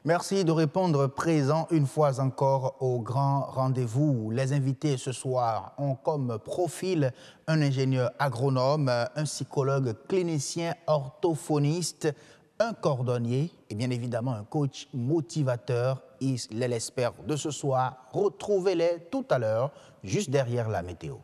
Merci de répondre présent une fois encore au grand rendez-vous. Les invités ce soir ont comme profil un ingénieur agronome, un psychologue clinicien orthophoniste, un cordonnier et bien évidemment un coach motivateur. Ils l'espèrent de ce soir. Retrouvez-les tout à l'heure, juste derrière la météo.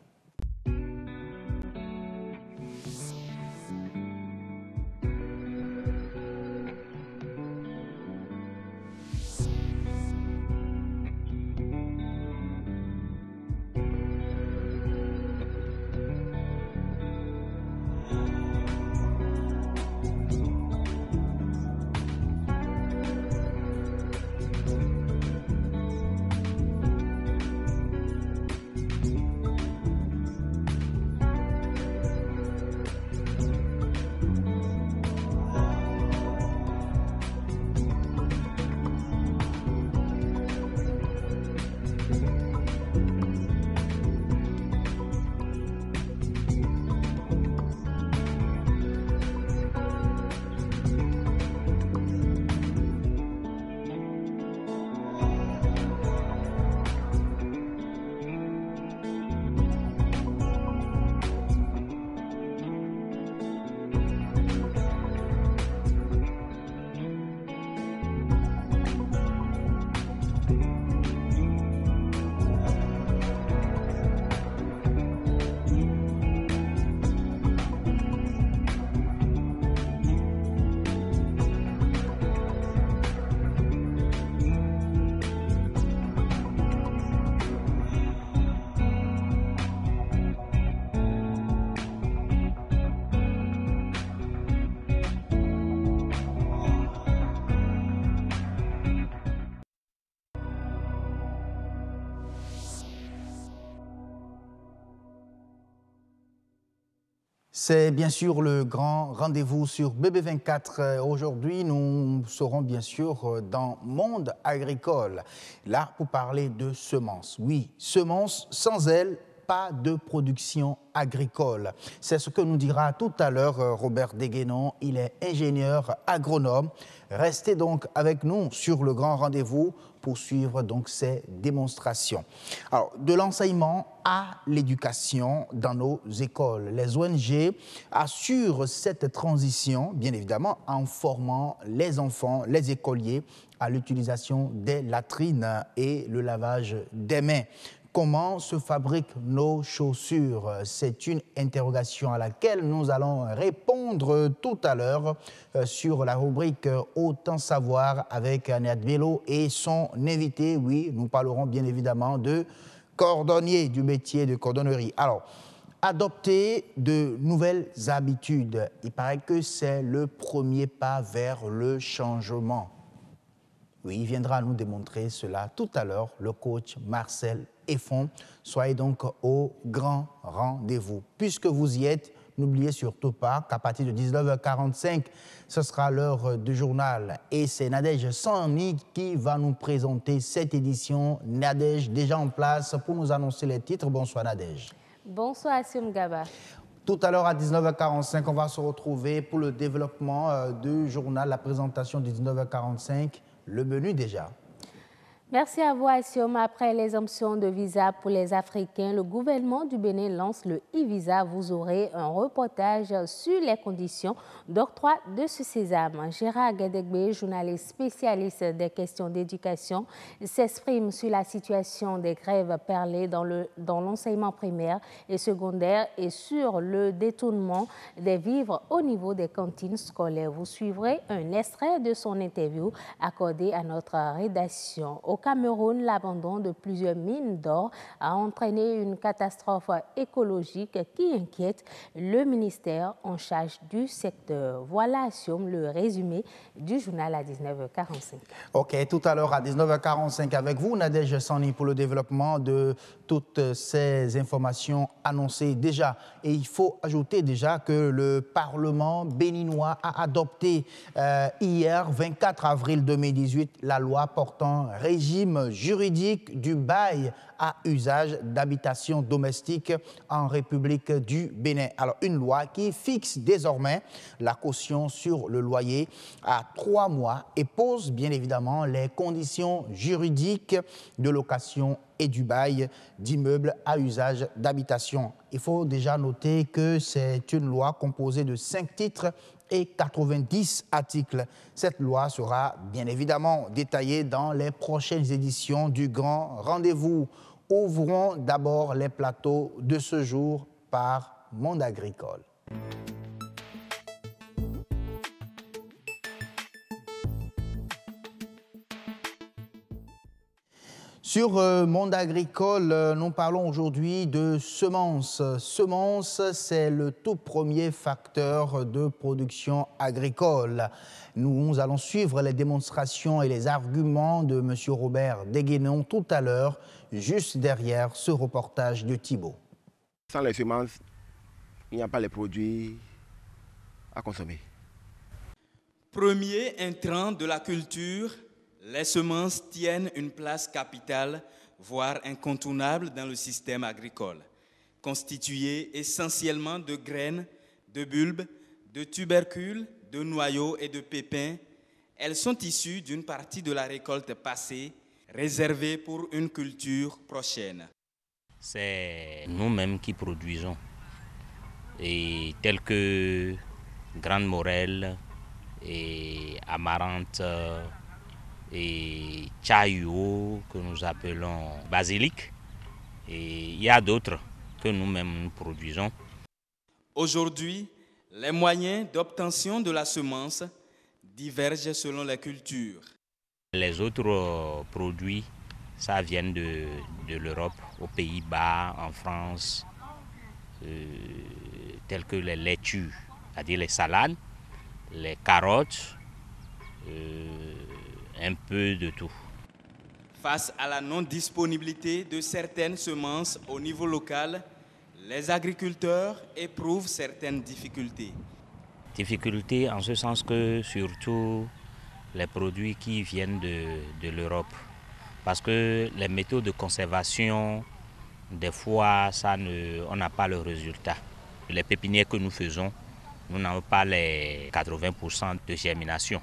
C'est bien sûr le grand rendez-vous sur BB24. Aujourd'hui, nous serons bien sûr dans Monde agricole, là pour parler de semences. Oui, semences, sans elles, pas de production agricole. C'est ce que nous dira tout à l'heure Robert Deguénon. Il est ingénieur agronome. Restez donc avec nous sur le grand rendez-vous pour suivre donc ces démonstrations. Alors, de l'enseignement à l'éducation dans nos écoles. Les ONG assurent cette transition, bien évidemment, en formant les enfants, les écoliers, à l'utilisation des latrines et le lavage des mains. Comment se fabriquent nos chaussures? C'est une interrogation à laquelle nous allons répondre tout à l'heure sur la rubrique Autant savoir avec Annette Bello et son invité. Oui, nous parlerons bien évidemment de cordonnier, du métier de cordonnerie. Alors, adopter de nouvelles habitudes, il paraît que c'est le premier pas vers le changement. Oui, il viendra nous démontrer cela tout à l'heure, le coach Marcel Effon. Soyez donc au grand rendez-vous. Puisque vous y êtes, n'oubliez surtout pas qu'à partir de 19h45, ce sera l'heure du journal. Et c'est Nadège Sani qui va nous présenter cette édition. Nadège, déjà en place pour nous annoncer les titres. Bonsoir Nadège. Bonsoir Assim Gaba. Tout à l'heure à 19h45, on va se retrouver pour le développement du journal, la présentation de 19h45. Le menu déjà. Merci à vous, Assim. Après l'exemption de visa pour les Africains, le gouvernement du Bénin lance le e-visa. Vous aurez un reportage sur les conditions d'octroi de ce sésame. Gérard Guédegbe, journaliste spécialiste des questions d'éducation, s'exprime sur la situation des grèves perlées dans l'enseignement primaire et secondaire et sur le détournement des vivres au niveau des cantines scolaires. Vous suivrez un extrait de son interview accordé à notre rédaction. Au Cameroun, l'abandon de plusieurs mines d'or a entraîné une catastrophe écologique qui inquiète le ministère en charge du secteur. Voilà, Assom, le résumé du journal à 19h45. OK, tout à l'heure à 19h45 avec vous, Nadège Sani, pour le développement de toutes ces informations annoncées déjà. Et il faut ajouter déjà que le Parlement béninois a adopté hier, 24 avril 2018, la loi portant régime régime juridique du bail à usage d'habitation domestique en République du Bénin. Alors, une loi qui fixe désormais la caution sur le loyer à 3 mois et pose bien évidemment les conditions juridiques de location et du bail d'immeubles à usage d'habitation. Il faut déjà noter que c'est une loi composée de 5 titres et 90 articles. Cette loi sera bien évidemment détaillée dans les prochaines éditions du Grand Rendez-vous. Ouvrons d'abord les plateaux de ce jour par Monde Agricole. Sur Monde Agricole, nous parlons aujourd'hui de semences. Semences, c'est le tout premier facteur de production agricole. Nous allons suivre les démonstrations et les arguments de M. Robert Deguenon tout à l'heure, juste derrière ce reportage de Thibault. Sans les semences, il n'y a pas les produits à consommer. Premier intrant de la culture, les semences tiennent une place capitale, voire incontournable dans le système agricole. Constituées essentiellement de graines, de bulbes, de tubercules, de noyaux et de pépins, elles sont issues d'une partie de la récolte passée, réservée pour une culture prochaine. C'est nous-mêmes qui produisons, et tels que Grande Morelle et Amarante, et Chayo, que nous appelons basilic, et il y a d'autres que nous-mêmes nous produisons. Aujourd'hui, les moyens d'obtention de la semence divergent selon les cultures. Les autres produits, ça vient de l'Europe, aux Pays-Bas, en France, tels que les laitues, c'est-à-dire les salades, les carottes, un peu de tout. Face à la non-disponibilité de certaines semences au niveau local, les agriculteurs éprouvent certaines difficultés. Difficultés en ce sens que surtout les produits qui viennent de l'Europe. Parce que les méthodes de conservation, des fois, on n'a pas le résultat. Les pépinières que nous faisons, nous n'avons pas les 80% de germination.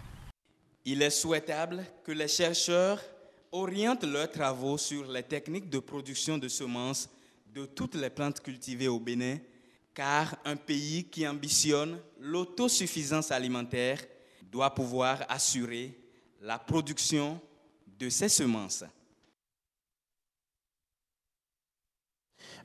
Il est souhaitable que les chercheurs orientent leurs travaux sur les techniques de production de semences de toutes les plantes cultivées au Bénin, car un pays qui ambitionne l'autosuffisance alimentaire doit pouvoir assurer la production de ces semences.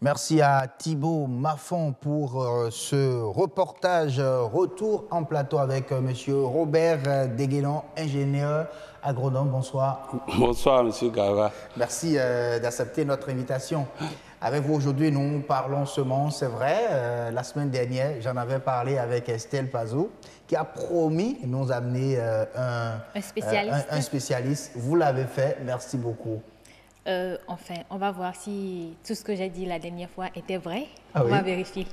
Merci à Thibault Maffon pour ce reportage. Retour en plateau avec M. Robert Deguenon, ingénieur agronome. Bonsoir. Bonsoir, M. Gava. Merci d'accepter notre invitation. Avec vous aujourd'hui, nous parlons semences, c'est vrai. La semaine dernière, j'en avais parlé avec Estelle Pazou, qui a promis nous amener un spécialiste. Vous l'avez fait, merci beaucoup. Enfin, on va voir si tout ce que j'ai dit la dernière fois était vrai. Ah oui. On va vérifier.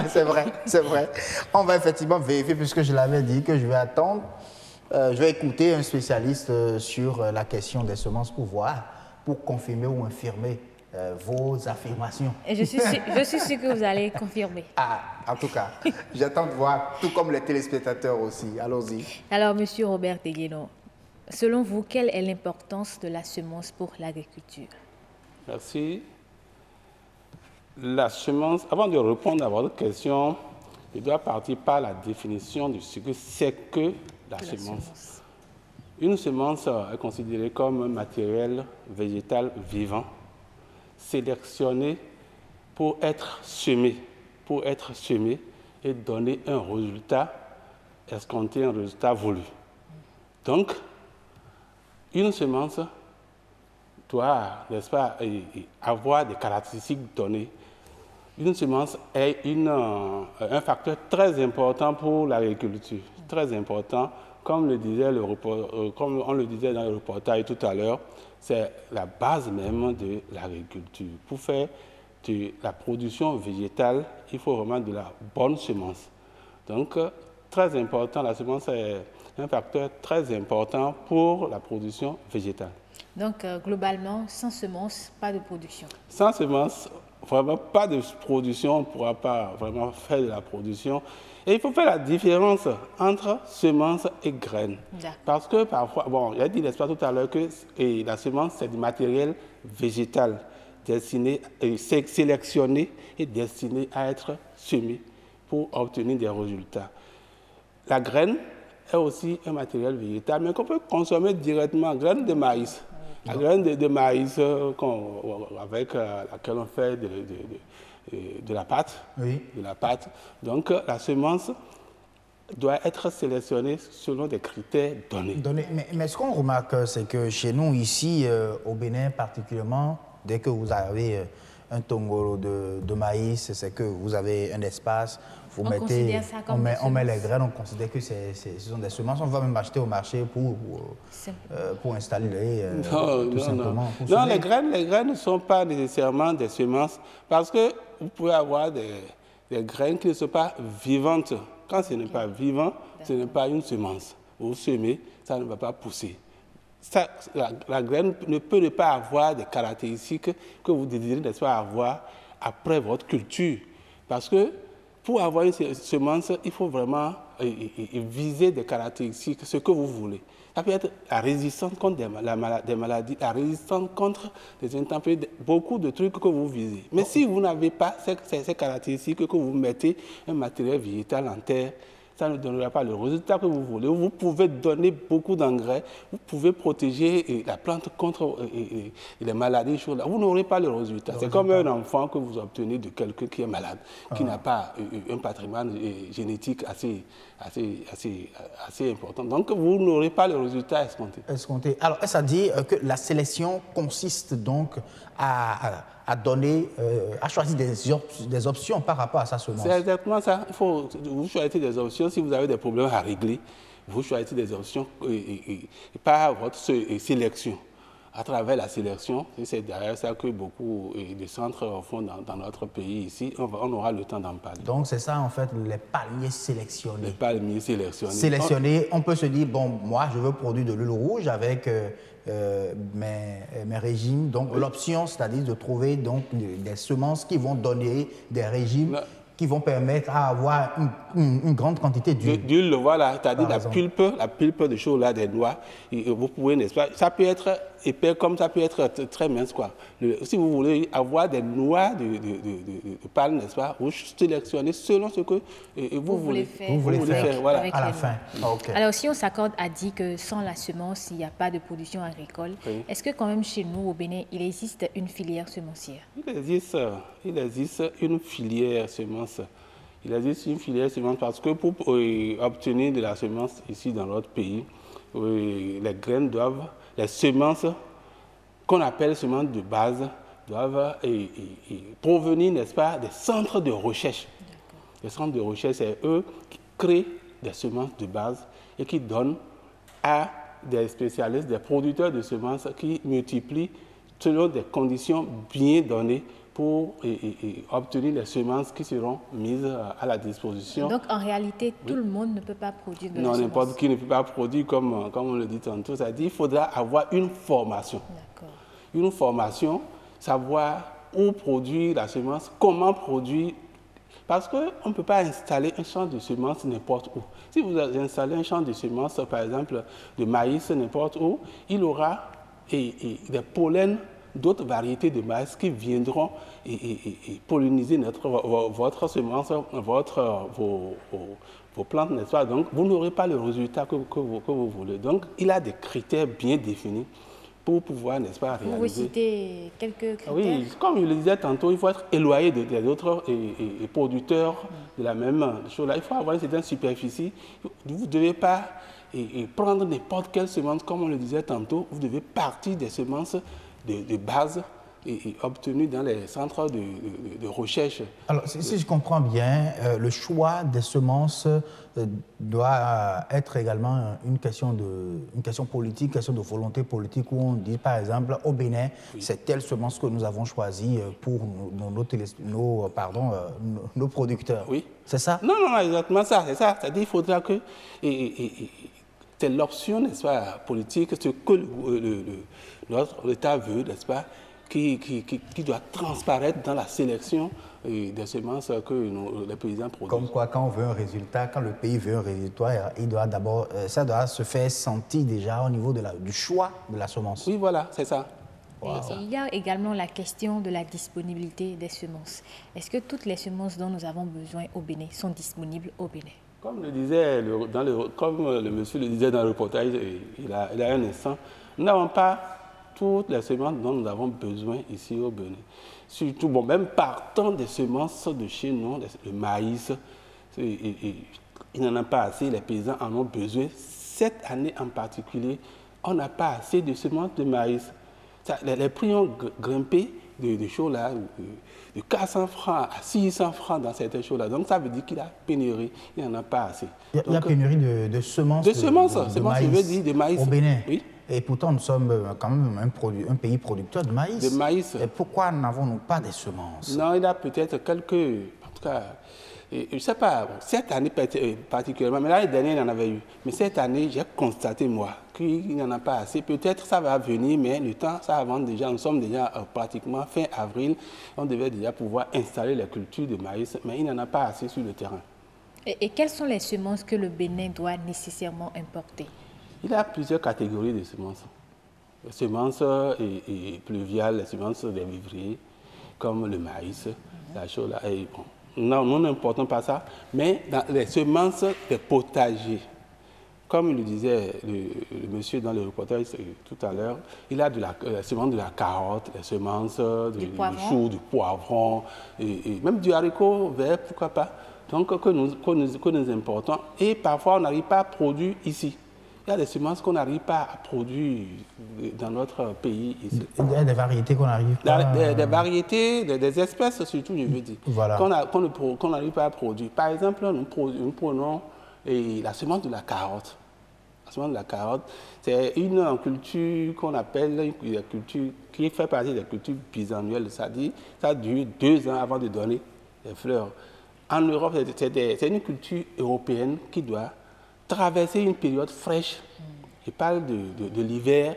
C'est vrai, c'est vrai. On va effectivement vérifier puisque je l'avais dit que je vais attendre. Je vais écouter un spécialiste sur la question des semences pour voir, pour confirmer ou infirmer vos affirmations. Et je suis sûre que vous allez confirmer. Ah, en tout cas, j'attends de voir, tout comme les téléspectateurs aussi. Allons-y. Alors, M. Robert Deguenon, selon vous, quelle est l'importance de la semence pour l'agriculture? Merci. La semence, avant de répondre à votre question, je dois partir par la définition de ce que c'est que la semence. Une semence est considérée comme un matériel végétal vivant, sélectionné pour être semé et donner un résultat escompté, un résultat voulu. Donc, une semence doit, n'est-ce pas, avoir des caractéristiques données. Une semence est un facteur très important pour l'agriculture, très important. Comme on le disait dans le reportage tout à l'heure, c'est la base même de l'agriculture. Pour faire de la production végétale, il faut vraiment de la bonne semence. Donc, très important, la semence est un facteur très important pour la production végétale. Donc, globalement, sans semences, pas de production. Sans semences, vraiment pas de production, on ne pourra pas vraiment faire de la production. Et il faut faire la différence entre semences et graines. Parce que parfois, bon, j'ai dit, n'est-ce pas, tout à l'heure que la semence, c'est du matériel végétal destiné, sélectionné et destiné à être semé pour obtenir des résultats. La graine est aussi un matériel végétal, mais qu'on peut consommer directement, graine de maïs. La graine de maïs avec laquelle on fait de la pâte. Oui. De la pâte. Donc, la semence doit être sélectionnée selon des critères donnés. Mais ce qu'on remarque, c'est que chez nous, ici, au Bénin particulièrement, dès que vous avez un tongolo de maïs, c'est que vous avez un espace, vous mettez, on met les graines, on considère que ce sont des semences. On va même acheter au marché pour installer tout simplement. Non, les graines ne sont pas nécessairement des semences parce que vous pouvez avoir des graines qui ne sont pas vivantes. Quand ce n'est pas vivant, ce n'est pas une semence. Vous semez, ça ne va pas pousser. La graine ne peut ne pas avoir des caractéristiques que vous désirez, n'est-ce pas, avoir après votre culture. Parce que pour avoir une semence, il faut vraiment viser des caractéristiques, ce que vous voulez. Ça peut être la résistance contre des maladies, la résistance contre des intempéries, beaucoup de trucs que vous visez. Mais si vous n'avez pas ces caractéristiques, que vous mettez un matériel végétal en terre, ça ne donnera pas le résultat que vous voulez. Vous pouvez donner beaucoup d'engrais, vous pouvez protéger la plante contre les maladies. Vous n'aurez pas le résultat. C'est comme un enfant que vous obtenez de quelqu'un qui est malade, qui n'a pas un patrimoine génétique assez important. Donc, vous n'aurez pas le résultat escompté. Alors, ça dit que la sélection consiste donc à donner, à choisir des options par rapport à sa semence. C'est exactement ça. Vous choisissez des options si vous avez des problèmes à régler. Vous choisissez des options par votre sélection. À travers la sélection, c'est derrière ça que beaucoup de centres font dans notre pays ici. On aura le temps d'en parler. Donc, c'est ça, en fait, les palmiers sélectionnés. Les palmiers sélectionnés. Sélectionnés, on peut se dire, bon, moi, je veux produire de l'huile rouge avec mes régimes. Donc, l'option, c'est-à-dire de trouver donc, des semences qui vont donner des régimes qui vont permettre à avoir une grande quantité d'huile. D'huile, voilà, c'est-à-dire la pulpe de chocolat, des noix. Et vous pouvez, n'est-ce pas, ça peut être épais comme ça peut être très mince, quoi. Si vous voulez avoir des noix de palme, n'est-ce pas, vous sélectionnez selon ce que vous voulez faire voilà, à la fin. Okay. Alors, si on s'accorde à dire que sans la semence, il n'y a pas de production agricole, est-ce que quand même chez nous, au Bénin, il existe une filière semencière? Il existe une filière semence. Il existe une filière semence parce que pour obtenir de la semence ici dans notre pays, les semences qu'on appelle semences de base doivent provenir, n'est-ce pas, des centres de recherche. Les centres de recherche, c'est eux qui créent des semences de base et qui donnent à des spécialistes, des producteurs de semences qui multiplient selon des conditions bien données pour obtenir les semences qui seront mises à la disposition. Donc, en réalité, tout le monde ne peut pas produire de la semence. Non, n'importe qui ne peut pas produire, comme on le dit tantôt. C'est-à-dire qu'il faudra avoir une formation. D'accord. Une formation, savoir où produire la semence, comment produire. Parce qu'on ne peut pas installer un champ de semences n'importe où. Si vous installez un champ de semences, par exemple, de maïs n'importe où, il aura des pollens d'autres variétés de maïs qui viendront polliniser votre semence, vos plantes, n'est-ce pas? Donc, vous n'aurez pas le résultat que vous voulez. Donc, il y a des critères bien définis pour pouvoir, n'est-ce pas, réaliser. Vous citez quelques critères? Oui, comme je le disais tantôt, il faut être éloigné des autres producteurs de la même chose. Là, il faut avoir une certaine superficie. Vous ne devez pas prendre n'importe quelle semence, comme on le disait tantôt. Vous devez partir des semences de base obtenues dans les centres de recherche. Alors, si je comprends bien, le choix des semences doit être également une question politique, une question de volonté politique, où on dit, par exemple, au Bénin, c'est telle semence que nous avons choisie pour nos producteurs. Oui. C'est ça? Non, exactement ça, c'est ça. C'est-à-dire qu'il faudra que... c'est l'option, n'est-ce pas, politique, ce que notre État veut, n'est-ce pas, qui doit transparaître dans la sélection des semences que les paysans produisent. Comme quoi, quand on veut un résultat, quand le pays veut un résultat, il doit d'abord, ça doit se faire sentir déjà au niveau du choix de la semence. Oui, voilà, c'est ça. Wow. Et il y a également la question de la disponibilité des semences. Est-ce que toutes les semences dont nous avons besoin au Bénin sont disponibles au Bénin? Comme le monsieur le disait dans le reportage, il a un instant, nous n'avons pas toutes les semences dont nous avons besoin ici au Bénin. Surtout, bon, même partant des semences de chez nous, le maïs, il n'en a pas assez, les paysans en ont besoin. Cette année en particulier, on n'a pas assez de semences de maïs. Les prix ont grimpé de choses là, de 400 francs à 600 francs dans certaines choses là. Donc ça veut dire qu'il a pénurie, il n'y en a pas assez. Il y a pénurie de semences. De semences, je veux dire, de maïs. Au Bénin. Oui. Et pourtant, nous sommes quand même un pays producteur de maïs. De maïs. Et pourquoi n'avons-nous pas de semences? Non, il y a peut-être quelques... En tout cas, je ne sais pas, cette année particulièrement, mais l'année dernière, il y en avait eu. Mais cette année, j'ai constaté, moi, qu'il n'y en a pas assez. Peut-être ça va venir, mais le temps, ça avance déjà. Nous sommes déjà pratiquement fin avril. On devait déjà pouvoir installer les cultures de maïs, mais il n'y en a pas assez sur le terrain. Et quelles sont les semences que le Bénin doit nécessairement importer? Il y a plusieurs catégories de semences. Les semences pluviales, les semences des vivriers, comme le maïs, la chose là. Et bon, non, nous n'importons pas ça, mais dans les semences des potagers, comme le disait le monsieur dans le reportage tout à l'heure, il a les semences de la carotte, les semences du chou, du poivron, et même du haricot vert, pourquoi pas. Donc, que nous importons. Et parfois, on n'arrive pas à produire ici. Il y a des semences qu'on n'arrive pas à produire dans notre pays ici. Il y a des variétés qu'on n'arrive pas Des variétés, des espèces surtout, je veux dire, voilà. qu'on n'arrive pas à produire. Par exemple, nous prenons la semence de la carotte. La semence de la carotte, c'est une culture qu'on appelle une culture qui fait partie des cultures bisannuelles. C'est-à-dire, ça dure 2 ans avant de donner des fleurs. En Europe, c'est une culture européenne qui doit traverser une période fraîche. Je parle de l'hiver.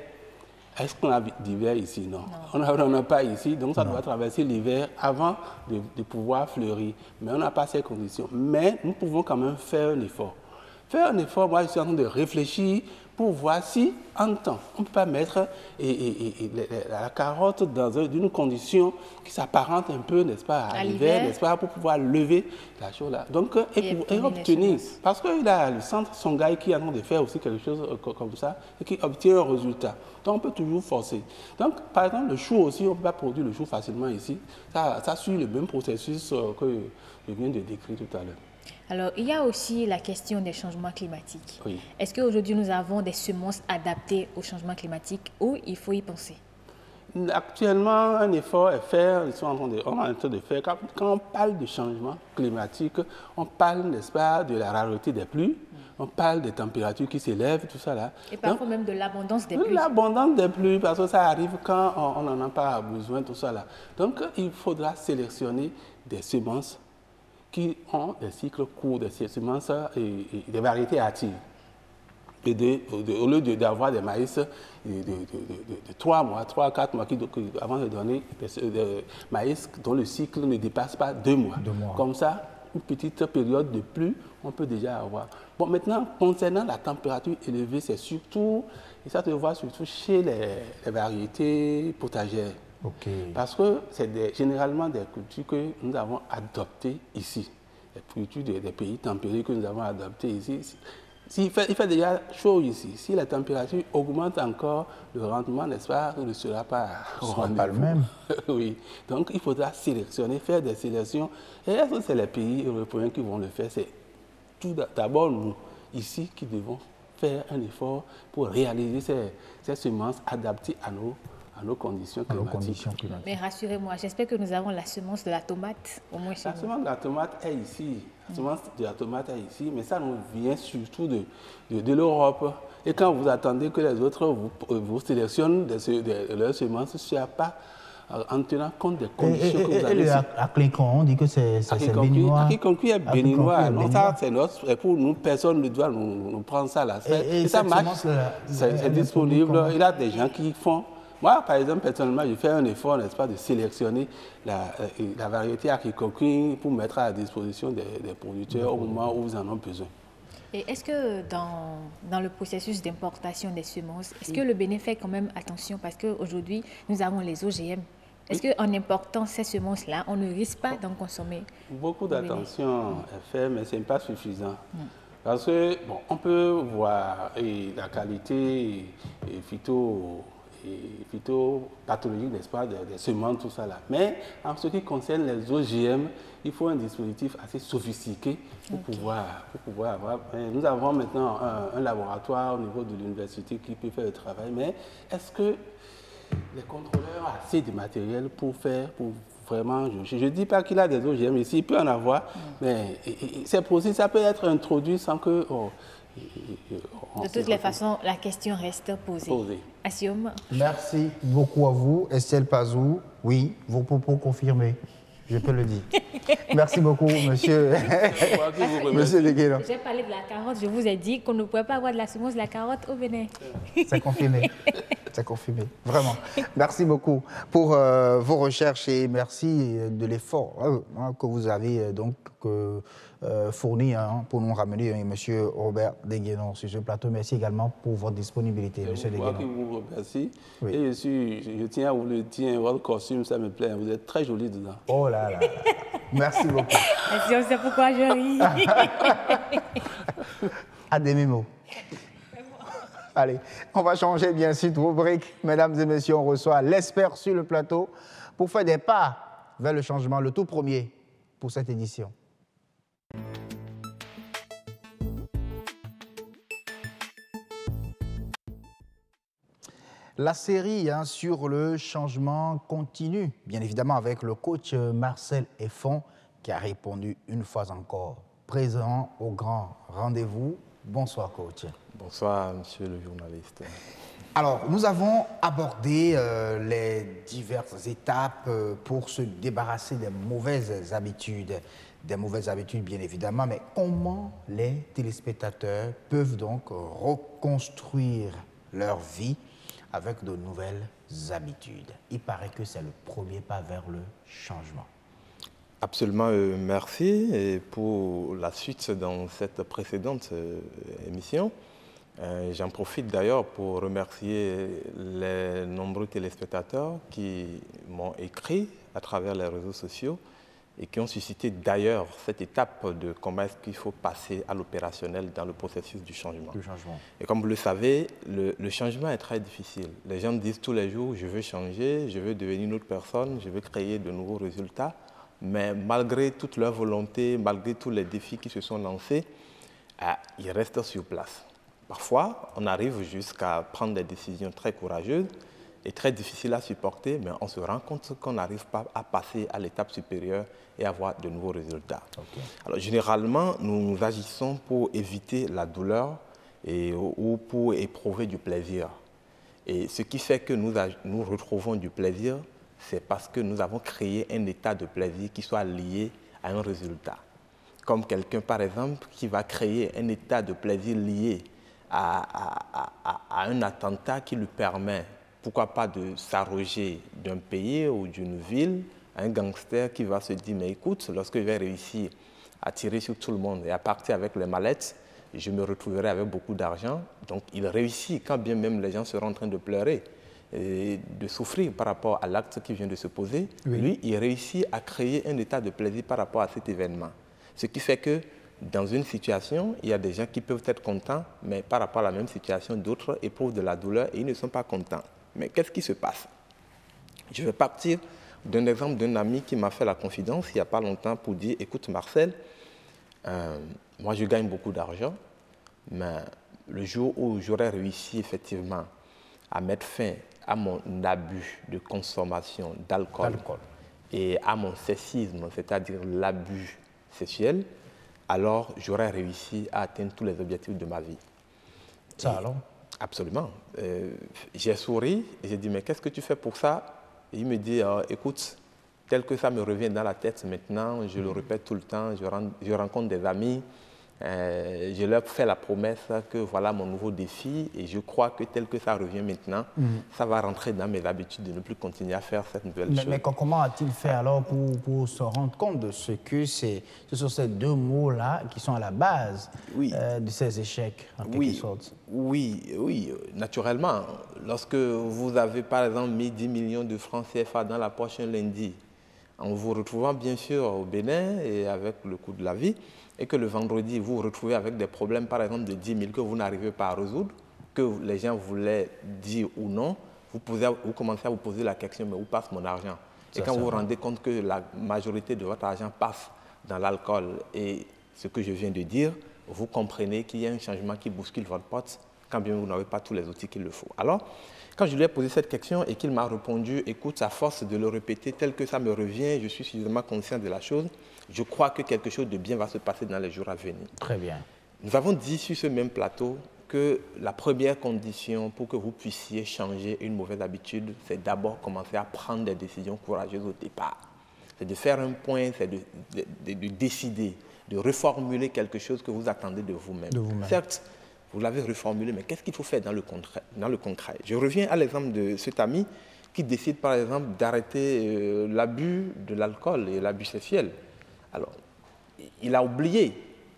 Est-ce qu'on a d'hiver ici? Non. On n'en a pas ici, donc ça doit traverser l'hiver avant de pouvoir fleurir. Mais on n'a pas ces conditions. Mais nous pouvons quand même faire un effort. Faire un effort, moi je suis en train de réfléchir pour voir si, en temps, on ne peut pas mettre la carotte dans une condition qui s'apparente un peu, n'est-ce pas, à l'hiver, n'est-ce pas, pour pouvoir lever la chose là. Donc, et obtenir, parce qu'il a le centre Songhai qui est en train de faire aussi quelque chose comme ça, et qui obtient un résultat. Donc, on peut toujours forcer. Donc, par exemple, le chou aussi, on ne peut pas produire le chou facilement ici. Ça suit le même processus que je viens de décrire tout à l'heure. Alors, il y a aussi la question des changements climatiques. Oui. Est-ce qu'aujourd'hui, nous avons des semences adaptées aux changements climatiques ou il faut y penser? Actuellement, un effort est fait, on est en train de faire. Quand on parle de changement climatique, on parle, n'est-ce pas, de la rareté des pluies, on parle des températures qui s'élèvent, tout ça là. Et parfois même de l'abondance des pluies. L'abondance des pluies, parce que ça arrive quand on n'en a pas besoin, tout ça là. Donc, il faudra sélectionner des semences qui ont des cycles courts, des semences et des variétés actives. Au lieu d'avoir des maïs de 3 mois, 3 à 4 mois, avant de donner des maïs dont le cycle ne dépasse pas 2 mois. 2 mois. Comme ça, une petite période de pluie, on peut déjà avoir. Bon, maintenant, concernant la température élevée, c'est surtout, et ça se voit surtout chez les variétés potagères. Okay. Parce que c'est généralement des cultures que nous avons adoptées ici. Les cultures des pays tempérés que nous avons adoptées ici. Il fait déjà chaud ici. Si la température augmente encore, le rendement, n'est-ce pas, ne sera pas le même. Oui. Donc, il faudra sélectionner, faire des sélections. Et est-ce que c'est les pays européens qui vont le faire? C'est tout d'abord nous, ici, qui devons faire un effort pour réaliser ces semences adaptées à nos conditions climatiques. Mais rassurez-moi, j'espère que nous avons la semence de la tomate, au moins chez nous. La semence de la tomate est ici. La semence de la tomate est ici, mais ça nous vient surtout de l'Europe. Et quand vous attendez que les autres vous sélectionnent leurs semences, il n'y a pas en tenant compte des conditions que vous avez. Et le Akikonku, on dit que c'est béninois. Akikonku est béninois. Non, ça, c'est notre. Et pour nous, personne ne doit nous prendre ça à la fête. Et ça marche. C'est disponible. Il y a des gens qui font. Moi, par exemple, personnellement, je fais un effort, n'est-ce pas, de sélectionner la variété Akikonku pour mettre à la disposition des producteurs au moment où ils en ont besoin. Et est-ce que dans le processus d'importation des semences, est-ce que le Bénin fait quand même attention? Parce qu'aujourd'hui, nous avons les OGM. Est-ce qu'en important ces semences-là, on ne risque pas d'en consommer? Beaucoup d'attention est faite, mais ce n'est pas suffisant. Parce que, bon, on peut voir la qualité phytopathologique, n'est-ce pas, des semences, tout ça là. Mais en ce qui concerne les OGM, il faut un dispositif assez sophistiqué pour pouvoir avoir. Nous avons maintenant un laboratoire au niveau de l'université qui peut faire le travail, mais est-ce que les contrôleurs ont assez de matériel pour vraiment... Je ne dis pas qu'il a des OGM ici, il peut en avoir, mais c'est possible, ça peut être introduit sans que... de toutes les façons, la question reste posée. Assioum. Merci beaucoup à vous. Estelle Pazou, oui, vos propos confirmés. Je peux le dire. Merci beaucoup, monsieur. Monsieur Deguénon. J'ai parlé de la carotte. Je vous ai dit qu'on ne pouvait pas avoir de la semence de la carotte au Bénin. C'est confirmé. C'est confirmé. Vraiment. Merci beaucoup pour vos recherches et merci de l'effort que vous avez donc fourni pour nous ramener monsieur Robert Deguénon sur ce plateau. Merci également pour votre disponibilité, monsieur Deguénon. Moi qui vous remercie. Oui. Et je tiens à vous le dire, votre costume, ça me plaît. Vous êtes très joli dedans. Oh là là. Merci beaucoup. Merci, on sait pourquoi je ris. À des mémos. Allez, on va changer bien sûr de rubrique. Mesdames et messieurs, on reçoit l'expert sur le plateau pour faire des pas vers le changement, le tout premier pour cette édition. La série sur le changement continue, bien évidemment avec le coach Marcel Effon qui a répondu une fois encore, présent au grand rendez-vous. Bonsoir coach. Bonsoir monsieur le journaliste. Alors, nous avons abordé les diverses étapes pour se débarrasser des mauvaises habitudes. Des mauvaises habitudes, bien évidemment, mais comment les téléspectateurs peuvent donc reconstruire leur vie avec de nouvelles habitudes? Il paraît que c'est le premier pas vers le changement. Absolument, merci. Et pour la suite dans cette précédente émission, j'en profite d'ailleurs pour remercier les nombreux téléspectateurs qui m'ont écrit à travers les réseaux sociaux et qui ont suscité d'ailleurs cette étape de comment est-ce qu'il faut passer à l'opérationnel dans le processus du changement. Et comme vous le savez, le changement est très difficile. Les gens me disent tous les jours, je veux changer, je veux devenir une autre personne, je veux créer de nouveaux résultats. Mais malgré toute leur volonté, malgré tous les défis qui se sont lancés, ils restent sur place. Parfois, on arrive jusqu'à prendre des décisions très courageuses et très difficiles à supporter, mais on se rend compte qu'on n'arrive pas à passer à l'étape supérieure et avoir de nouveaux résultats. Okay. Alors, généralement, nous agissons pour éviter la douleur ou pour éprouver du plaisir. Et ce qui fait que nous retrouvons du plaisir, c'est parce que nous avons créé un état de plaisir qui soit lié à un résultat. Comme quelqu'un, par exemple, qui va créer un état de plaisir lié à un attentat qui lui permet, pourquoi pas, de s'arroger d'un pays ou d'une ville, un gangster qui va se dire, mais écoute, lorsque je vais réussir à tirer sur tout le monde et à partir avec les mallettes, je me retrouverai avec beaucoup d'argent. Donc il réussit, quand bien même les gens seront en train de pleurer et de souffrir par rapport à l'acte qui vient de se poser. Oui. Lui, il réussit à créer un état de plaisir par rapport à cet événement. Ce qui fait que dans une situation, il y a des gens qui peuvent être contents, mais par rapport à la même situation, d'autres éprouvent de la douleur et ils ne sont pas contents. Mais qu'est-ce qui se passe? Je vais partir d'un exemple d'un ami qui m'a fait la confidence il n'y a pas longtemps pour dire, écoute Marcel, moi je gagne beaucoup d'argent, mais le jour où j'aurais réussi effectivement à mettre fin à mon abus de consommation d'alcool et à mon sexisme, c'est-à-dire l'abus sexuel, alors j'aurais réussi à atteindre tous les objectifs de ma vie. Ça alors? Absolument. J'ai souri et j'ai dit, mais qu'est-ce que tu fais pour ça? Et il me dit, écoute, tel que ça me revient dans la tête maintenant, je le répète tout le temps, je rencontre des amis, je leur fais la promesse que voilà mon nouveau défi et je crois que tel que ça revient maintenant, ça va rentrer dans mes habitudes de ne plus continuer à faire cette nouvelle chose. Mais comment a-t-il fait alors pour se rendre compte de ce que ce sont ces deux mots-là qui sont à la base de ces échecs, en quelque sorte? Oui, naturellement. Lorsque vous avez par exemple mis 10 millions de francs CFA dans la poche un lundi, en vous retrouvant bien sûr au Bénin et avec le coût de la vie, et que le vendredi, vous vous retrouvez avec des problèmes, par exemple, de 10 000 que vous n'arrivez pas à résoudre, que les gens voulaient dire ou non, vous commencez à vous poser la question, mais où passe mon argent? Et quand vous vous rendez compte que la majorité de votre argent passe dans l'alcool et ce que je viens de dire, vous comprenez qu'il y a un changement qui bouscule votre pote, quand bien vous n'avez pas tous les outils qu'il le faut. Alors, quand je lui ai posé cette question et qu'il m'a répondu, écoute, à force de le répéter tel que ça me revient, je suis suffisamment conscient de la chose, je crois que quelque chose de bien va se passer dans les jours à venir. Très bien. Nous avons dit sur ce même plateau que la première condition pour que vous puissiez changer une mauvaise habitude, c'est d'abord commencer à prendre des décisions courageuses au départ. C'est de faire un point, c'est de décider, de reformuler quelque chose que vous attendez de vous-même. Certes, vous l'avez reformulé, mais qu'est-ce qu'il faut faire dans le concret? Je reviens à l'exemple de cet ami qui décide par exemple d'arrêter l'abus de l'alcool et l'abus sexuel. Alors, il a oublié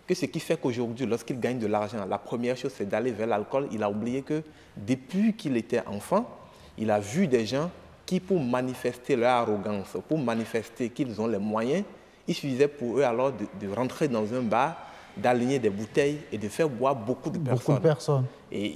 que ce qui fait qu'aujourd'hui, lorsqu'il gagne de l'argent, la première chose, c'est d'aller vers l'alcool. Il a oublié que depuis qu'il était enfant, il a vu des gens qui, pour manifester leur arrogance, pour manifester qu'ils ont les moyens, il suffisait pour eux alors de rentrer dans un bar, d'aligner des bouteilles et de faire boire beaucoup de personnes. Et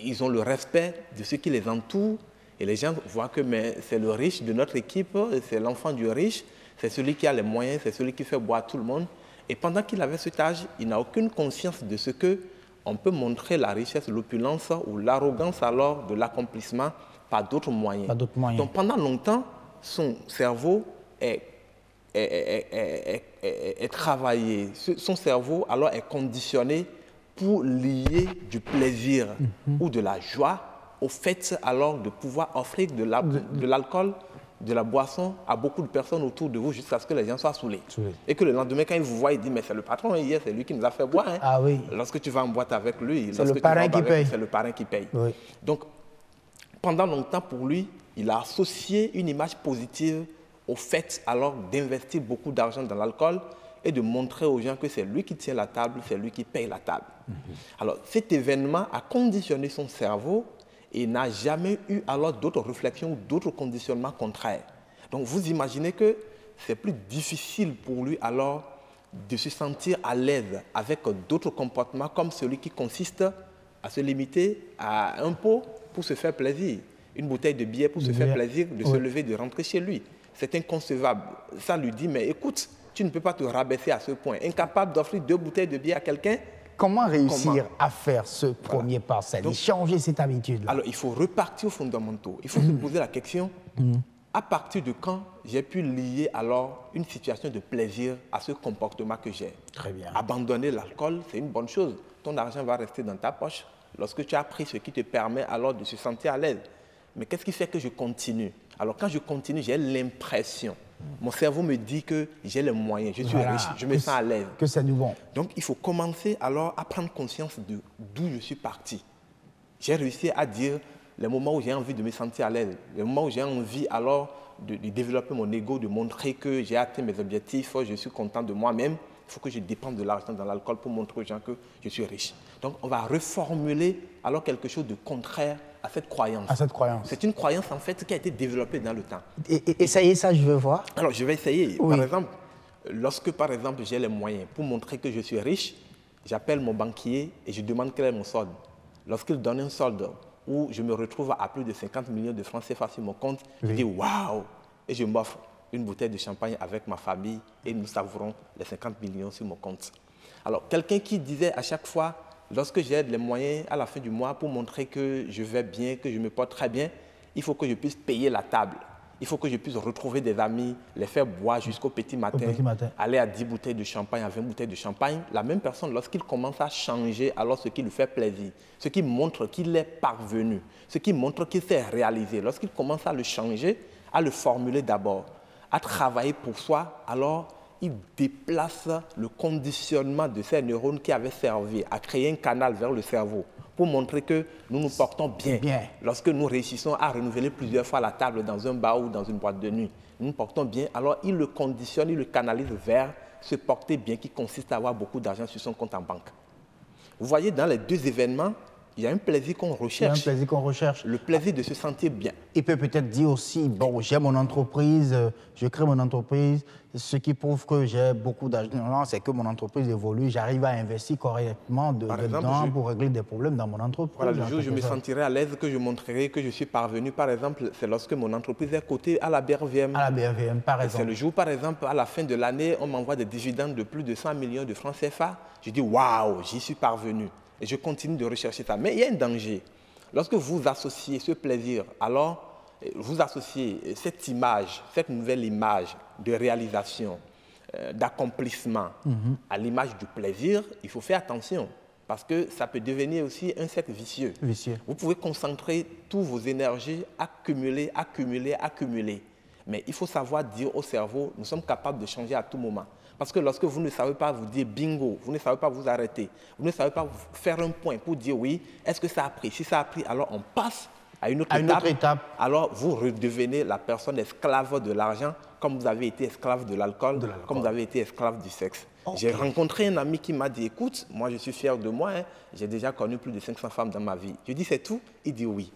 ils ont le respect de ceux qui les entourent. Et les gens voient que c'est le riche de notre équipe, c'est l'enfant du riche. C'est celui qui a les moyens, c'est celui qui fait boire tout le monde. Et pendant qu'il avait cet âge, il n'a aucune conscience de ce qu'on peut montrer la richesse, l'opulence ou l'arrogance alors de l'accomplissement par d'autres moyens. Donc pendant longtemps, son cerveau est travaillé. Son cerveau alors est conditionné pour lier du plaisir ou de la joie au fait alors de pouvoir offrir de l'alcool, de la boisson à beaucoup de personnes autour de vous jusqu'à ce que les gens soient saoulés. Et que le lendemain, quand ils vous voient, ils disent mais c'est le patron, hier c'est lui qui nous a fait boire. Hein. Ah oui. Lorsque tu vas en boîte avec lui, c'est le parrain qui paye. C'est le parrain qui paye. Oui. Donc, pendant longtemps pour lui, il a associé une image positive au fait alors d'investir beaucoup d'argent dans l'alcool et de montrer aux gens que c'est lui qui tient la table, c'est lui qui paye la table. Alors, cet événement a conditionné son cerveau et n'a jamais eu alors d'autres réflexions ou d'autres conditionnements contraires. Donc vous imaginez que c'est plus difficile pour lui alors de se sentir à l'aise avec d'autres comportements comme celui qui consiste à se limiter à un pot pour se faire plaisir, une bouteille de bière pour se faire plaisir, de se lever, de rentrer chez lui. C'est inconcevable. Ça lui dit, mais écoute, tu ne peux pas te rabaisser à ce point. Incapable d'offrir 2 bouteilles de bière à quelqu'un. Comment réussir à faire ce premier pas, c'est-à-dire changer cette habitude-là? Alors, il faut repartir aux fondamentaux. Il faut se poser la question, à partir de quand j'ai pu lier alors une situation de plaisir à ce comportement que j'ai? Très bien. Abandonner l'alcool, c'est une bonne chose. Ton argent va rester dans ta poche lorsque tu as pris ce qui te permet alors de se sentir à l'aise. Mais qu'est-ce qui fait que je continue? Alors, quand je continue, j'ai l'impression, mon cerveau me dit que j'ai les moyens, je suis riche, je me sens à l'aise. Que c'est du bon. Donc, il faut commencer alors à prendre conscience d'où je suis parti. J'ai réussi à dire les moments où j'ai envie de me sentir à l'aise, les moments où j'ai envie alors de développer mon ego, de montrer que j'ai atteint mes objectifs, je suis content de moi-même. Il faut que je dépense de l'argent dans l'alcool pour montrer aux gens que je suis riche. Donc, on va reformuler alors quelque chose de contraire à cette croyance. À cette croyance. C'est une croyance, en fait, qui a été développée dans le temps. Essayez ça, je veux voir. Alors, je vais essayer. Oui. Par exemple, lorsque, par exemple, j'ai les moyens pour montrer que je suis riche, j'appelle mon banquier et je demande quel est mon solde. Lorsqu'il donne un solde où je me retrouve à plus de 50 millions de francs CFA sur mon compte, je dis « waouh !» et je m'offre une bouteille de champagne avec ma famille et nous savourons les 50 millions sur mon compte. Alors, quelqu'un qui disait à chaque fois, lorsque j'ai les moyens à la fin du mois pour montrer que je vais bien, que je me porte très bien, il faut que je puisse payer la table. Il faut que je puisse retrouver des amis, les faire boire jusqu'au petit matin, aller à 10 bouteilles de champagne, à 20 bouteilles de champagne. La même personne, lorsqu'il commence à changer, alors ce qui lui fait plaisir, ce qui montre qu'il est parvenu, ce qui montre qu'il s'est réalisé, lorsqu'il commence à le changer, à le formuler d'abord, à travailler pour soi, alors il déplace le conditionnement de ces neurones qui avaient servi à créer un canal vers le cerveau pour montrer que nous nous portons bien. Lorsque nous réussissons à renouveler plusieurs fois la table dans un bar ou dans une boîte de nuit, nous nous portons bien, alors il le conditionne, il le canalise vers se porter bien qui consiste à avoir beaucoup d'argent sur son compte en banque. Vous voyez, dans les deux événements, il y a un plaisir qu'on recherche. Il y a un plaisir qu'on recherche. Le plaisir de se sentir bien. Il peut peut-être dire aussi, bon, j'ai mon entreprise, je crée mon entreprise, ce qui prouve que j'ai beaucoup d'argent, c'est que mon entreprise évolue, j'arrive à investir correctement dedans pour régler des problèmes dans mon entreprise. Voilà, le jour où je me sentirai à l'aise, que je montrerai que je suis parvenu, par exemple, c'est lorsque mon entreprise est cotée à la BRVM. À la BRVM, par exemple. C'est le jour, par exemple, à la fin de l'année, on m'envoie des dividendes de plus de 100 millions de francs CFA. Je dis, waouh, j'y suis parvenu. Et je continue de rechercher ça. Mais il y a un danger. Lorsque vous associez ce plaisir, alors vous associez cette image, cette nouvelle image de réalisation, d'accomplissement à l'image du plaisir, il faut faire attention. Parce que ça peut devenir aussi un cercle vicieux. Vous pouvez concentrer toutes vos énergies, accumuler. Mais il faut savoir dire au cerveau, nous sommes capables de changer à tout moment. Parce que lorsque vous ne savez pas vous dire bingo, vous ne savez pas vous arrêter, vous ne savez pas faire un point pour dire oui, est-ce que ça a pris? Si ça a pris, alors on passe à une autre étape. Alors vous redevenez la personne esclave de l'argent, comme vous avez été esclave de l'alcool, comme vous avez été esclave du sexe. Okay. J'ai rencontré un ami qui m'a dit, écoute, moi je suis fier de moi, j'ai déjà connu plus de 500 femmes dans ma vie. Je dis, c'est tout? Il dit oui.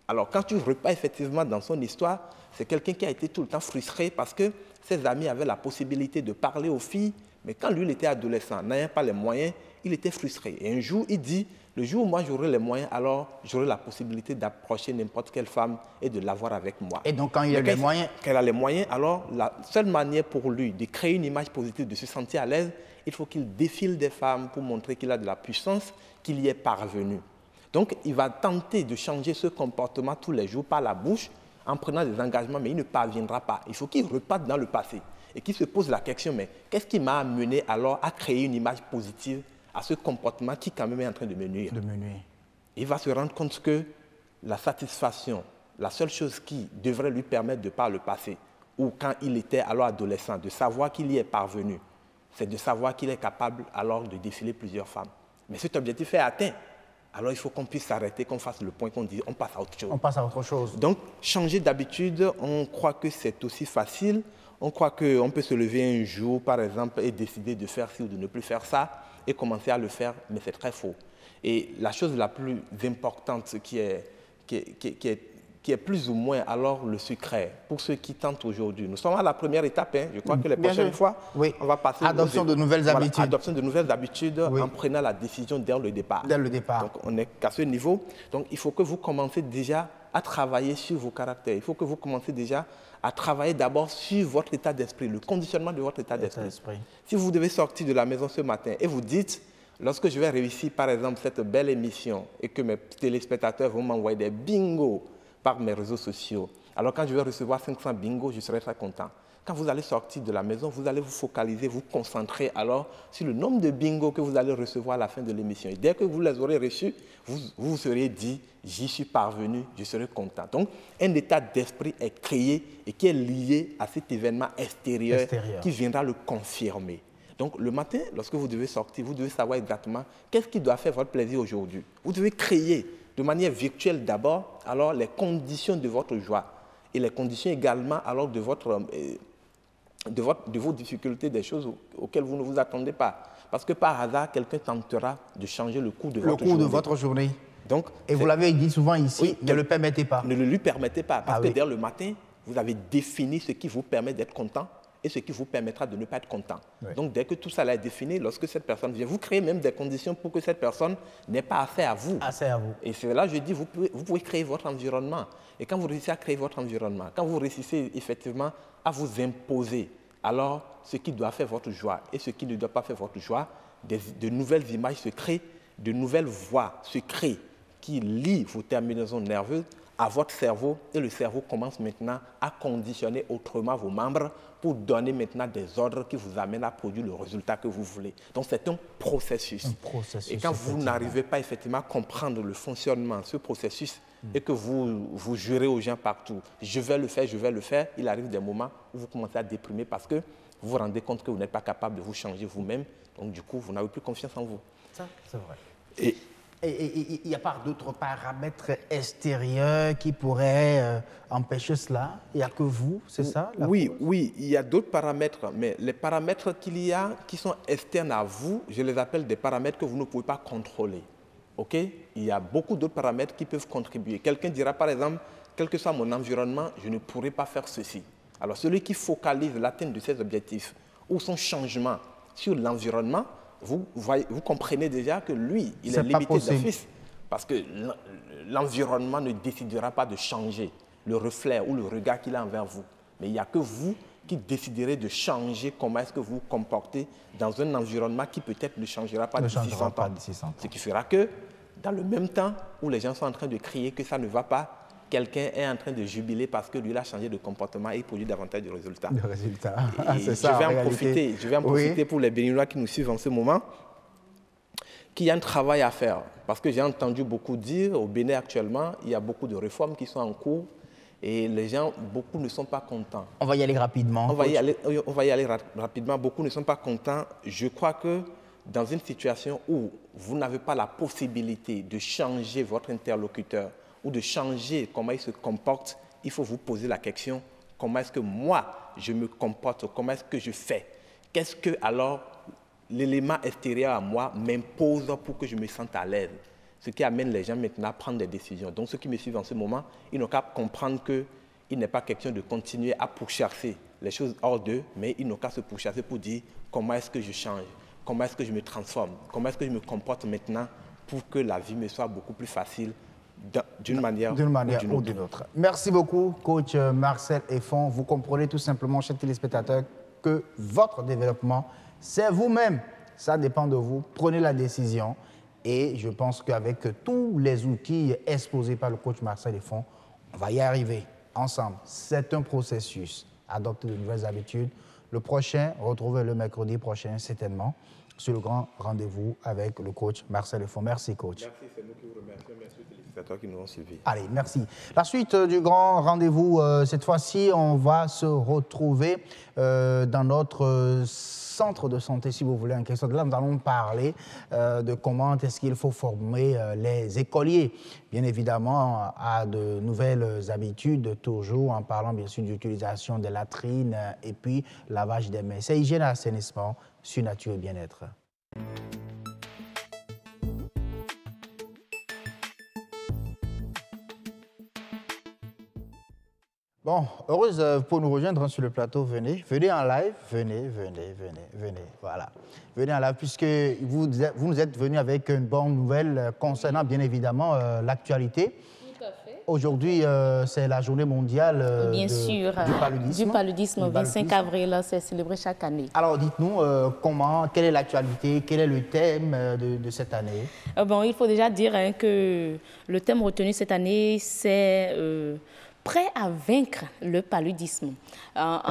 Alors quand tu repars effectivement dans son histoire, c'est quelqu'un qui a été tout le temps frustré parce que ses amis avaient la possibilité de parler aux filles, mais quand lui, il était adolescent, n'ayant pas les moyens, il était frustré. Et un jour, il dit, le jour où moi j'aurai les moyens, alors j'aurai la possibilité d'approcher n'importe quelle femme et de l'avoir avec moi. Et donc quand il a les moyens... Quand il a les moyens, alors la seule manière pour lui de créer une image positive, de se sentir à l'aise, il faut qu'il défile des femmes pour montrer qu'il a de la puissance, qu'il y est parvenu. Donc il va tenter de changer ce comportement tous les jours par la bouche, en prenant des engagements, mais il ne parviendra pas. Il faut qu'il reparte dans le passé et qu'il se pose la question, mais qu'est-ce qui m'a amené alors à créer une image positive à ce comportement qui quand même est en train de me nuire? Il va se rendre compte que la satisfaction, la seule chose qui devrait lui permettre de par le passé, ou quand il était alors adolescent, de savoir qu'il y est parvenu, c'est de savoir qu'il est capable alors de défiler plusieurs femmes. Mais cet objectif est atteint. Alors il faut qu'on puisse s'arrêter, qu'on fasse le point, qu'on dise on passe à autre chose. On passe à autre chose. Donc changer d'habitude, on croit que c'est aussi facile. On croit qu'on peut se lever un jour, par exemple, et décider de faire ci ou de ne plus faire ça, et commencer à le faire, mais c'est très faux. Et la chose la plus importante qui est plus ou moins alors le secret pour ceux qui tentent aujourd'hui. Nous sommes à la première étape. Je crois que les prochaines fois, on va passer adoption de nouvelles habitudes. Adoption de nouvelles habitudes en prenant la décision dès le départ. Dès le départ. Donc on n'est qu'à ce niveau. Donc il faut que vous commenciez déjà à travailler sur vos caractères. Il faut que vous commenciez déjà à travailler d'abord sur votre état d'esprit, le conditionnement de votre état d'esprit. Si vous devez sortir de la maison ce matin et vous dites, lorsque je vais réussir par exemple cette belle émission et que mes téléspectateurs vont m'envoyer des bingos par mes réseaux sociaux. Alors quand je vais recevoir 500 bingos, je serai très content. Quand vous allez sortir de la maison, vous allez vous focaliser, vous concentrer alors sur le nombre de bingos que vous allez recevoir à la fin de l'émission. Et dès que vous les aurez reçus, vous vous serez dit, j'y suis parvenu, je serai content. Donc un état d'esprit est créé et qui est lié à cet événement extérieur. Qui viendra le confirmer. Donc le matin, lorsque vous devez sortir, vous devez savoir exactement qu'est-ce qui doit faire votre plaisir aujourd'hui. Vous devez créer de manière virtuelle d'abord, alors les conditions de votre joie et les conditions également alors de vos difficultés, des choses auxquelles vous ne vous attendez pas. Parce que par hasard, quelqu'un tentera de changer le cours de votre journée. Donc, et vous l'avez dit souvent ici, ne le permettez pas. Ne le lui permettez pas, parce que dès le matin, vous avez défini ce qui vous permet d'être content et ce qui vous permettra de ne pas être content. Donc, dès que tout ça est défini, lorsque cette personne vient, vous créez même des conditions pour que cette personne n'ait pas affaire à vous. Et c'est là que je dis, vous pouvez créer votre environnement. Et quand vous réussissez à créer votre environnement, quand vous réussissez effectivement à vous imposer, alors ce qui doit faire votre joie et ce qui ne doit pas faire votre joie, de nouvelles images se créent, de nouvelles voies se créent qui lient vos terminaisons nerveuses à votre cerveau, et le cerveau commence maintenant à conditionner autrement vos membres pour donner maintenant des ordres qui vous amènent à produire le résultat que vous voulez. Donc c'est un processus. Et quand vous n'arrivez pas effectivement à comprendre le fonctionnement, ce processus, et que vous jurez aux gens partout, je vais le faire, il arrive des moments où vous commencez à déprimer parce que vous vous rendez compte que vous n'êtes pas capable de vous changer vous-même, donc du coup, vous n'avez plus confiance en vous. Ça, c'est vrai. Et il n'y a pas d'autres paramètres extérieurs qui pourraient empêcher cela? Il n'y a que vous, c'est ça? Oui, il y a d'autres paramètres, mais les paramètres qu'il y a qui sont externes à vous, je les appelle des paramètres que vous ne pouvez pas contrôler. OK? Il y a beaucoup d'autres paramètres qui peuvent contribuer. Quelqu'un dira par exemple, quel que soit mon environnement, je ne pourrai pas faire ceci. Alors celui qui focalise l'atteinte de ses objectifs ou son changement sur l'environnement, vous comprenez déjà que lui, il est limité d'office. Parce que l'environnement ne décidera pas de changer le reflet ou le regard qu'il a envers vous. Mais il n'y a que vous qui déciderez de changer comment est-ce que vous vous comportez dans un environnement qui peut-être ne changera pas d'ici 100 ans. Ce qui fera que, dans le même temps où les gens sont en train de crier que ça ne va pas, quelqu'un est en train de jubiler parce que lui, il a changé de comportement et il produit davantage de résultats. C'est ça, je vais en profiter pour les Béninois qui nous suivent en ce moment, qu'il y a un travail à faire. Parce que j'ai entendu beaucoup dire, au Bénin actuellement, il y a beaucoup de réformes qui sont en cours et les gens, beaucoup ne sont pas contents. On va y aller rapidement. On va y aller rapidement. Beaucoup ne sont pas contents. Je crois que dans une situation où vous n'avez pas la possibilité de changer votre interlocuteur, ou de changer comment il se comporte, il faut vous poser la question, comment est-ce que moi, je me comporte, comment est-ce que je fais? Qu'est-ce que, alors, l'élément extérieur à moi m'impose pour que je me sente à l'aise? Ce qui amène les gens maintenant à prendre des décisions. Donc, ceux qui me suivent en ce moment, ils n'ont qu'à comprendre qu'il n'est pas question de continuer à pourchasser les choses hors d'eux, mais ils n'ont qu'à se pourchasser pour dire comment est-ce que je change, comment est-ce que je me transforme, comment est-ce que je me comporte maintenant pour que la vie me soit beaucoup plus facile d'une manière ou d'une autre. Merci beaucoup, coach Marcel Effon. Vous comprenez tout simplement, chers téléspectateurs, que votre développement, c'est vous-même. Ça dépend de vous. Prenez la décision. Et je pense qu'avec tous les outils exposés par le coach Marcel Effon, on va y arriver ensemble. C'est un processus. Adopter de nouvelles habitudes. Le prochain, retrouvez le mercredi prochain, certainement, sur le grand rendez-vous avec le coach Marcel Effon. Merci, coach. Merci, c'est nous qui vous remercions. Merci aux téléspectateurs qui nous ont suivis. Allez, merci. La suite du grand rendez-vous, cette fois-ci, on va se retrouver dans notre centre de santé, si vous voulez, en question. Là, nous allons parler de comment est-ce qu'il faut former les écoliers, bien évidemment, à de nouvelles habitudes, toujours en parlant, bien sûr, d'utilisation des latrines et puis lavage des mains. C'est hygiène et assainissement sur Nature et Bien-être. Bon, heureuse pour nous rejoindre sur le plateau, venez en live, venez, voilà. Venez en live puisque vous nous êtes venus avec une bonne nouvelle concernant bien évidemment l'actualité. Tout à fait. Aujourd'hui, c'est la journée mondiale du paludisme. Du paludisme, le 25 avril, c'est célébré chaque année. Alors dites-nous quelle est l'actualité, quel est le thème de cette année? Bon, il faut déjà dire que le thème retenu cette année, c'est prêt à vaincre le paludisme. En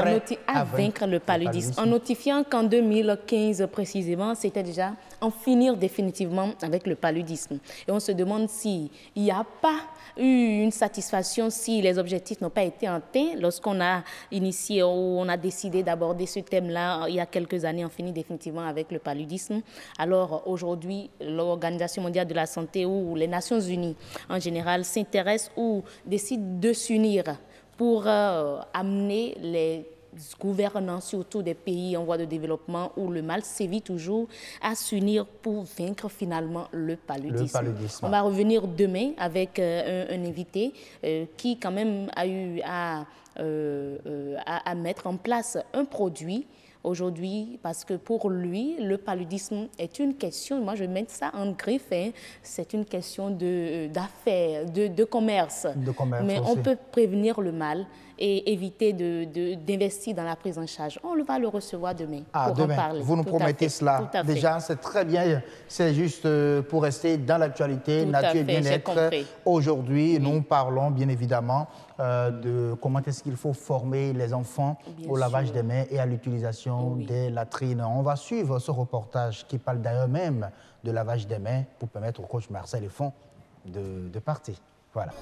notifiant qu'en 2015 précisément, c'était déjà en finir définitivement avec le paludisme. Et on se demande s'il n'y a pas eu une satisfaction, si les objectifs n'ont pas été atteints lorsqu'on a initié ou on a décidé d'aborder ce thème-là il y a quelques années, on finit définitivement avec le paludisme. Alors aujourd'hui, l'Organisation mondiale de la santé ou les Nations unies en général s'intéressent ou décident de s'unir pour amener les gouvernants, surtout des pays en voie de développement où le mal sévit toujours, à s'unir pour vaincre finalement le paludisme. On va revenir demain avec un invité qui quand même a eu à mettre en place un produit aujourd'hui, parce que pour lui, le paludisme est une question, moi je vais mettre ça en griffe, c'est une question d'affaires, de commerce. Mais on peut prévenir le mal et éviter d'investir dans la prise en charge. On va le recevoir demain pour en parler. Vous nous promettez cela. Déjà, c'est très bien. C'est juste pour rester dans l'actualité, Nature et Bien-être. Aujourd'hui, nous parlons bien évidemment de comment est-ce qu'il faut former les enfants au lavage des mains et à l'utilisation des latrines. On va suivre ce reportage qui parle d'ailleurs même de lavage des mains pour permettre au coach Marcel Effon de partir. Voilà. Voilà.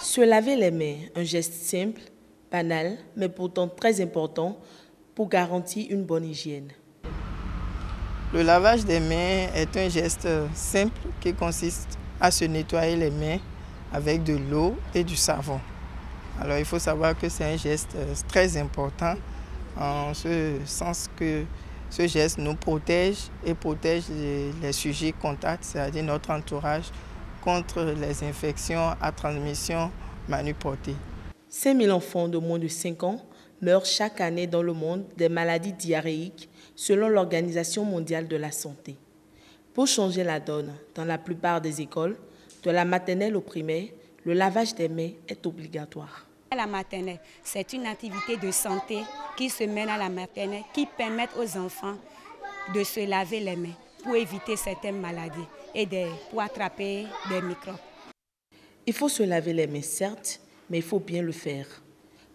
Se laver les mains, un geste simple, banal, mais pourtant très important pour garantir une bonne hygiène. Le lavage des mains est un geste simple qui consiste à se nettoyer les mains avec de l'eau et du savon. Alors il faut savoir que c'est un geste très important en ce sens que ce geste nous protège et protège les sujets contacts, c'est-à-dire notre entourage, contre les infections à transmission manuportée. 5000 enfants de moins de 5 ans meurent chaque année dans le monde des maladies diarrhéiques selon l'Organisation mondiale de la santé. Pour changer la donne, dans la plupart des écoles, de la maternelle au primaire, le lavage des mains est obligatoire. La maternelle, c'est une activité de santé qui se mène à la maternelle, qui permet aux enfants de se laver les mains pour éviter certaines maladies et pour attraper des microbes. Il faut se laver les mains, certes, mais il faut bien le faire.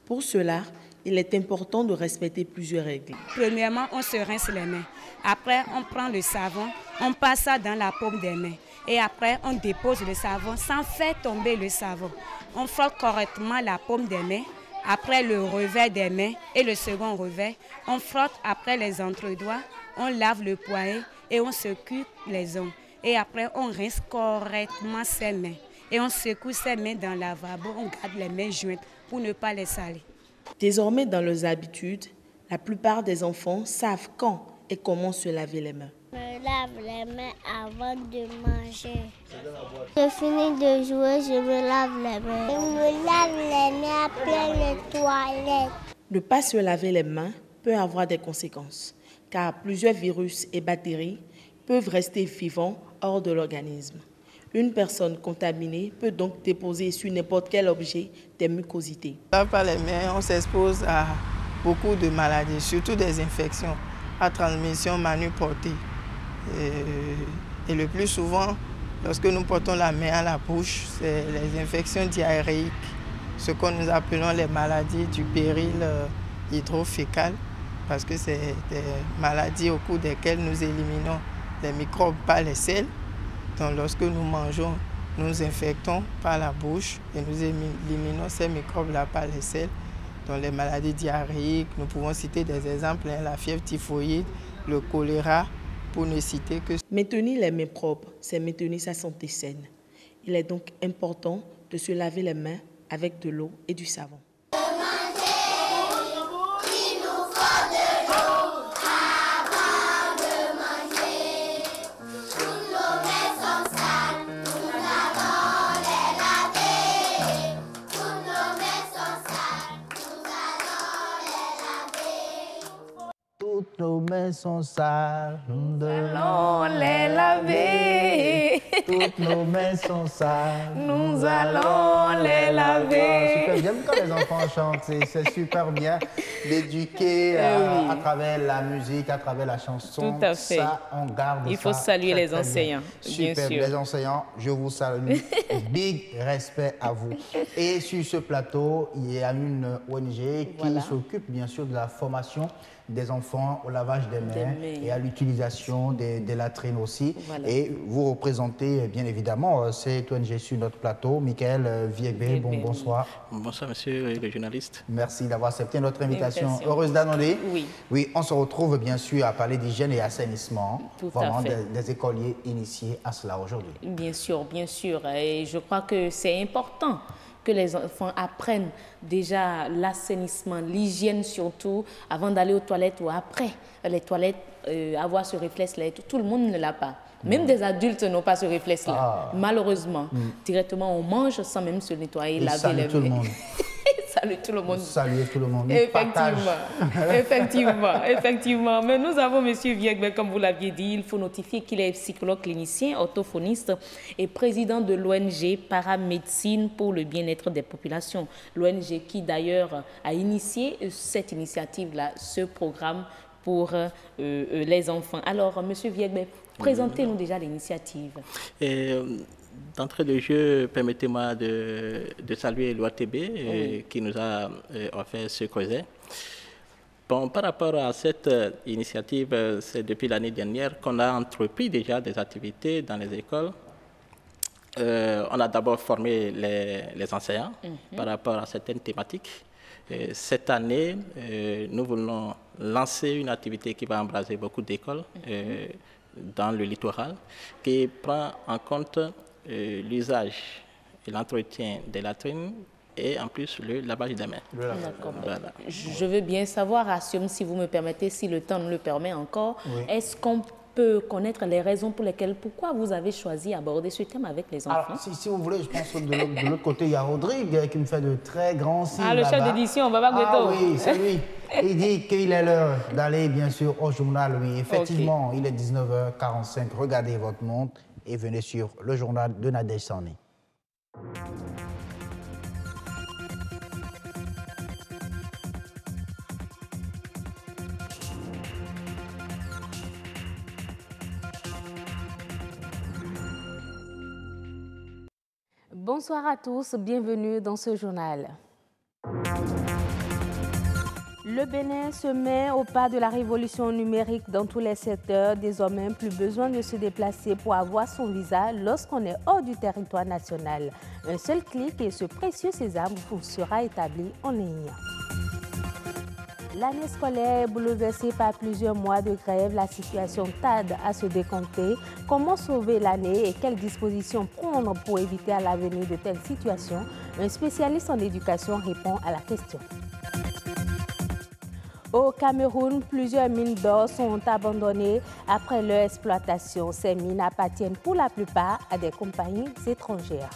Pour cela, il est important de respecter plusieurs règles. Premièrement, on se rince les mains. Après, on prend le savon, on passe ça dans la paume des mains. Et après, on dépose le savon sans faire tomber le savon. On frotte correctement la paume des mains. Après le revers des mains et le second revers, on frotte après les entre-doigts, on lave le poignet et on secoue les ongles. Et après, on rince correctement ses mains. Et on secoue ses mains dans le lavabo, on garde les mains jointes pour ne pas les salir. Désormais, dans leurs habitudes, la plupart des enfants savent quand et comment se laver les mains. Je me lave les mains avant de manger. Je finis de jouer, je me lave les mains. Je me lave les mains après les toilettes. Ne pas se laver les mains peut avoir des conséquences, car plusieurs virus et bactéries peuvent rester vivants hors de l'organisme. Une personne contaminée peut donc déposer sur n'importe quel objet des mucosités. Par les mains, on s'expose à beaucoup de maladies, surtout des infections à transmission manuportée. Et le plus souvent, lorsque nous portons la main à la bouche, c'est les infections diarrhéiques, ce que nous appelons les maladies du péril hydrofécal, parce que c'est des maladies au cours desquelles nous éliminons les microbes par les selles. Donc lorsque nous mangeons, nous nous infectons par la bouche et nous éliminons ces microbes-là par les selles. Donc les maladies diarrhéiques, nous pouvons citer des exemples, la fièvre typhoïde, le choléra, pour ne citer que... Maintenir les mains propres, c'est maintenir sa santé saine. Il est donc important de se laver les mains avec de l'eau et du savon. Toutes nos mains sont sales, nous allons les laver. Toutes nos mains sont sales, nous allons les laver. Super, j'aime quand les enfants chantent, c'est super bien d'éduquer à travers la musique, à travers la chanson. Tout à fait. Ça, on garde Il faut ça saluer très, les très enseignants, bien super, sûr. Les enseignants, je vous salue. Big respect à vous. Et sur ce plateau, il y a une ONG qui s'occupe bien sûr de la formation des enfants au lavage des mains et à l'utilisation des latrines aussi. Voilà. Et vous représentez bien évidemment cette ONG sur notre plateau. Michael Viegbe, bonsoir. Bonsoir monsieur le journaliste. Merci d'avoir accepté notre invitation. Heureuse d'annoncer. Oui, on se retrouve bien sûr à parler d'hygiène et assainissement. Tout vraiment à fait. Des écoliers initiés à cela aujourd'hui. Bien sûr, bien sûr. Et je crois que c'est important que les enfants apprennent déjà l'assainissement, l'hygiène surtout, avant d'aller aux toilettes ou après les toilettes, avoir ce réflexe-là. Tout le monde ne l'a pas. Même des adultes n'ont pas ce réflexe-là. Malheureusement, directement, on mange sans même se nettoyer, laver les mains. Tout le monde. Salut tout le monde. Saluer tout le monde. Effectivement. Mais nous avons M. Viegbe, comme vous l'aviez dit, il faut notifier qu'il est psychologue clinicien, orthophoniste et président de l'ONG Paramédecine pour le bien-être des populations. L'ONG qui d'ailleurs a initié cette initiative-là, ce programme pour les enfants. Alors, M. Viegbe, présentez-nous déjà l'initiative. D'entrée de jeu, permettez-moi de saluer l'OATB qui nous a offert ce creuset. Bon, par rapport à cette initiative, c'est depuis l'année dernière qu'on a entrepris déjà des activités dans les écoles on a d'abord formé les enseignants par rapport à certaines thématiques. Cette année, nous voulons lancer une activité qui va embraser beaucoup d'écoles dans le littoral, qui prend en compte l'usage et l'entretien des latrines et en plus le lavage des mains. D'accord. Voilà. Je veux bien savoir, Asiom, si vous me permettez, si le temps nous le permet encore, Oui. est-ce qu'on peut connaître les raisons pour lesquelles, pourquoi vous avez choisi d'aborder ce thème avec les enfants? Alors, si vous voulez, je pense que de l'autre côté, il y a Rodrigue qui me fait de très grands signes. Ah, le chef là-bas. d'édition, Baba Gbeto. Ah oui, c'est lui. Il dit qu'il est l'heure d'aller, bien sûr, au journal. Oui, effectivement, il est 19h45. Regardez votre montre et venez sur le journal de Nadège Sané. Bonsoir à tous, bienvenue dans ce journal. Le Bénin se met au pas de la révolution numérique dans tous les secteurs. Désormais, plus besoin de se déplacer pour avoir son visa lorsqu'on est hors du territoire national. Un seul clic et ce précieux sésame vous sera établi en ligne. L'année scolaire est bouleversée par plusieurs mois de grève. La situation tarde à se décompter. Comment sauver l'année et quelles dispositions prendre pour éviter à l'avenir de telles situations? Un spécialiste en éducation répond à la question. Au Cameroun, plusieurs mines d'or sont abandonnées après leur exploitation. Ces mines appartiennent pour la plupart à des compagnies étrangères.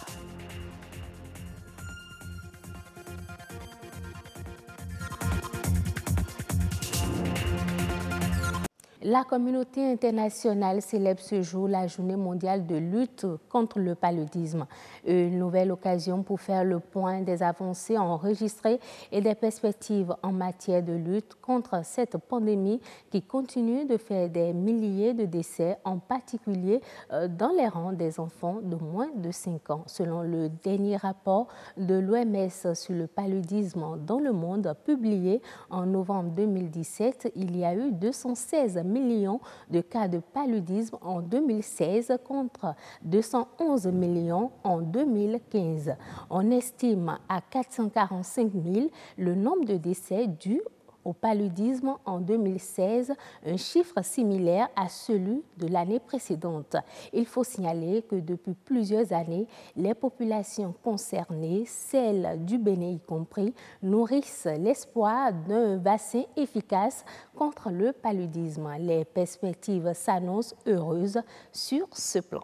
La communauté internationale célèbre ce jour la journée mondiale de lutte contre le paludisme. Une nouvelle occasion pour faire le point des avancées enregistrées et des perspectives en matière de lutte contre cette pandémie qui continue de faire des milliers de décès, en particulier dans les rangs des enfants de moins de 5 ans. Selon le dernier rapport de l'OMS sur le paludisme dans le monde, publié en novembre 2017, il y a eu 216 millions de cas de paludisme en 2016 contre 211 millions en 2015. On estime à 445 000 le nombre de décès dus au paludisme en 2016, un chiffre similaire à celui de l'année précédente. Il faut signaler que depuis plusieurs années, les populations concernées, celles du Bénin y compris, nourrissent l'espoir d'un vaccin efficace contre le paludisme. Les perspectives s'annoncent heureuses sur ce plan.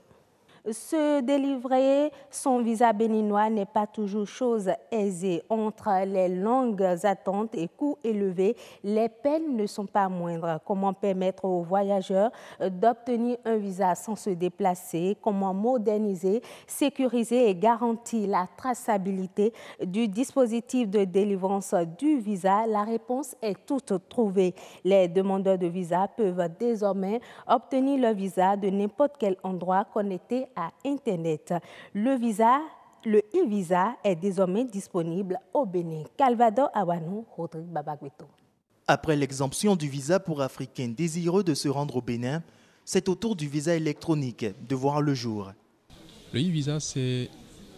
Se délivrer son visa béninois n'est pas toujours chose aisée. Entre les longues attentes et coûts élevés, les peines ne sont pas moindres. Comment permettre aux voyageurs d'obtenir un visa sans se déplacer? Comment moderniser, sécuriser et garantir la traçabilité du dispositif de délivrance du visa? La réponse est toute trouvée. Les demandeurs de visa peuvent désormais obtenir leur visa de n'importe quel endroit connecté à Internet. Le e-visa est désormais disponible au Bénin. Calvador Awanou, Rodrigue Baba Gbeto. Après l'exemption du visa pour Africains désireux de se rendre au Bénin, c'est au tour du visa électronique de voir le jour. Le e-visa, c'est,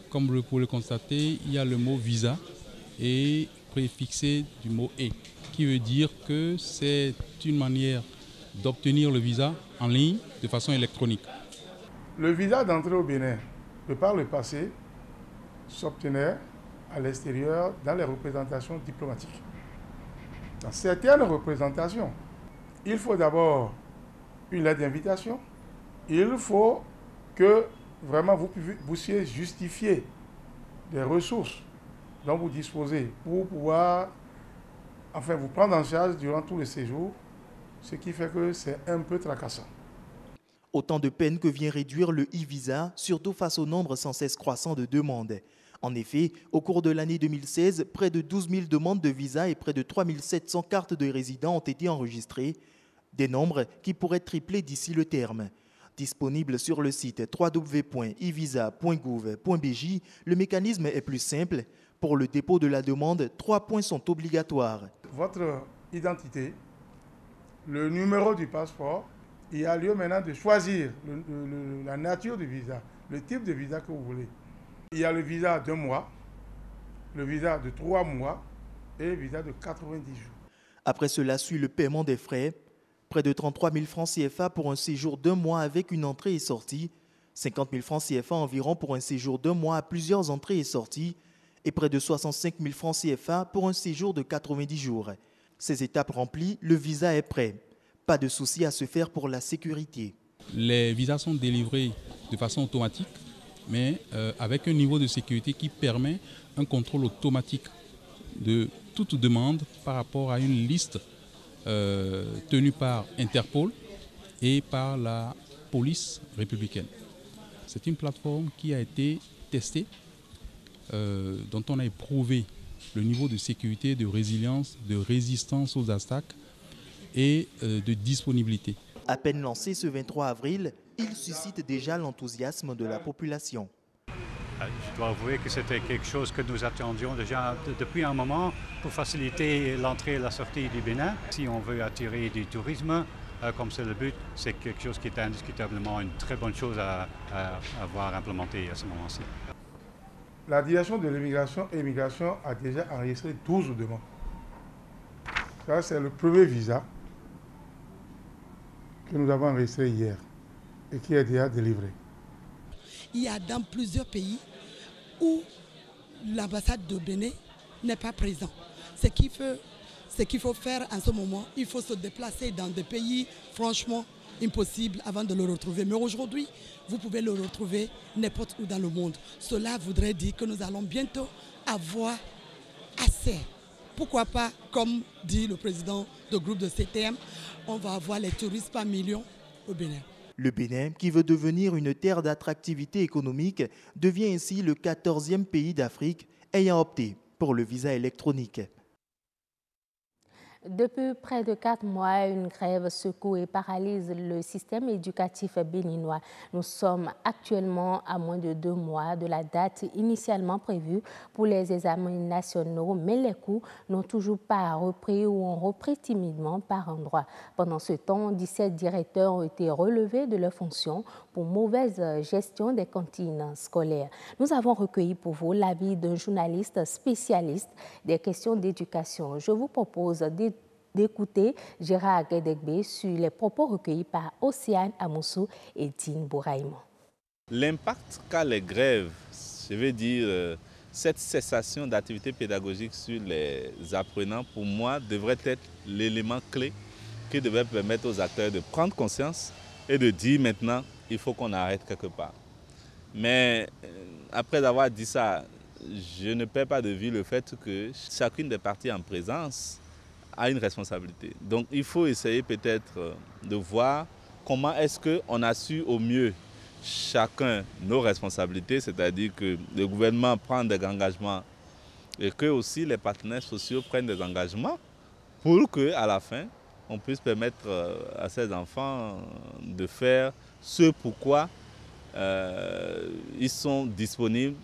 comme vous pouvez le constater, il y a le mot visa et préfixé du mot « et », qui veut dire que c'est une manière d'obtenir le visa en ligne de façon électronique. Le visa d'entrée au Bénin, de par le passé, s'obtenait à l'extérieur dans les représentations diplomatiques. Dans certaines représentations, il faut d'abord une lettre d'invitation. Il faut que vraiment vous puissiez justifier des ressources dont vous disposez pour pouvoir vous prendre en charge durant tout le séjour, ce qui fait que c'est un peu tracassant. Autant de peines que vient réduire le e-visa, surtout face au nombre sans cesse croissant de demandes. En effet, au cours de l'année 2016, près de 12 000 demandes de visa et près de 3 700 cartes de résidents ont été enregistrées, des nombres qui pourraient tripler d'ici le terme. Disponible sur le site www.evisa.gouv.bj, le mécanisme est plus simple. Pour le dépôt de la demande, 3 points sont obligatoires. Votre identité, le numéro du passeport. Il y a lieu maintenant de choisir la nature du visa, le type de visa que vous voulez. Il y a le visa d'1 mois, le visa de 3 mois et le visa de 90 jours. Après cela suit le paiement des frais. Près de 33 000 francs CFA pour un séjour d'1 mois avec une entrée et sortie. 50 000 francs CFA environ pour un séjour d'1 mois à plusieurs entrées et sorties. Et près de 65 000 francs CFA pour un séjour de 90 jours. Ces étapes remplies, le visa est prêt. Pas de souci à se faire pour la sécurité. Les visas sont délivrés de façon automatique, mais avec un niveau de sécurité qui permet un contrôle automatique de toute demande par rapport à une liste tenue par Interpol et par la police républicaine. C'est une plateforme qui a été testée, dont on a éprouvé le niveau de sécurité, de résilience, de résistance aux attaques et de disponibilité. À peine lancé ce 23 avril, il suscite déjà l'enthousiasme de la population. Je dois avouer que c'était quelque chose que nous attendions déjà depuis un moment pour faciliter l'entrée et la sortie du Bénin. Si on veut attirer du tourisme, comme c'est le but, c'est quelque chose qui est indiscutablement une très bonne chose à avoir implémenté à ce moment-ci. La direction de l'immigration et l'immigration a déjà enregistré 12 demandes. Ça, c'est le premier visa que nous avons enregistré hier et qui est déjà délivré. Il y a dans plusieurs pays où l'ambassade de Bénin n'est pas présente. Ce qu'il faut faire en ce moment, il faut se déplacer dans des pays franchement impossibles avant de le retrouver. Mais aujourd'hui, vous pouvez le retrouver n'importe où dans le monde. Cela voudrait dire que nous allons bientôt avoir assez. Pourquoi pas, comme dit le président du groupe de CTM, on va avoir les touristes par millions au Bénin. Le Bénin, qui veut devenir une terre d'attractivité économique, devient ainsi le 14e pays d'Afrique ayant opté pour le visa électronique. Depuis près de 4 mois, une grève secoue et paralyse le système éducatif béninois. Nous sommes actuellement à moins de 2 mois de la date initialement prévue pour les examens nationaux, mais les cours n'ont toujours pas repris ou ont repris timidement par endroits. Pendant ce temps, 17 directeurs ont été relevés de leurs fonctions pour mauvaise gestion des cantines scolaires. Nous avons recueilli pour vous l'avis d'un journaliste spécialiste des questions d'éducation. Je vous propose d'écouter Gérard Guédegbe sur les propos recueillis par Océane Amoussou et Tine Bouraïmo. L'impact qu'a les grèves, je veux dire cette cessation d'activité pédagogique sur les apprenants, pour moi, devrait être l'élément clé qui devrait permettre aux acteurs de prendre conscience et de dire maintenant, il faut qu'on arrête quelque part. Mais après avoir dit ça, je ne perds pas de vue le fait que chacune des parties en présence a une responsabilité. Donc il faut essayer peut-être de voir comment est-ce qu'on assure au mieux chacun nos responsabilités, c'est-à-dire que le gouvernement prend des engagements et que aussi les partenaires sociaux prennent des engagements pour qu'à la fin, on puisse permettre à ces enfants de faire ce pourquoi ils sont disponibles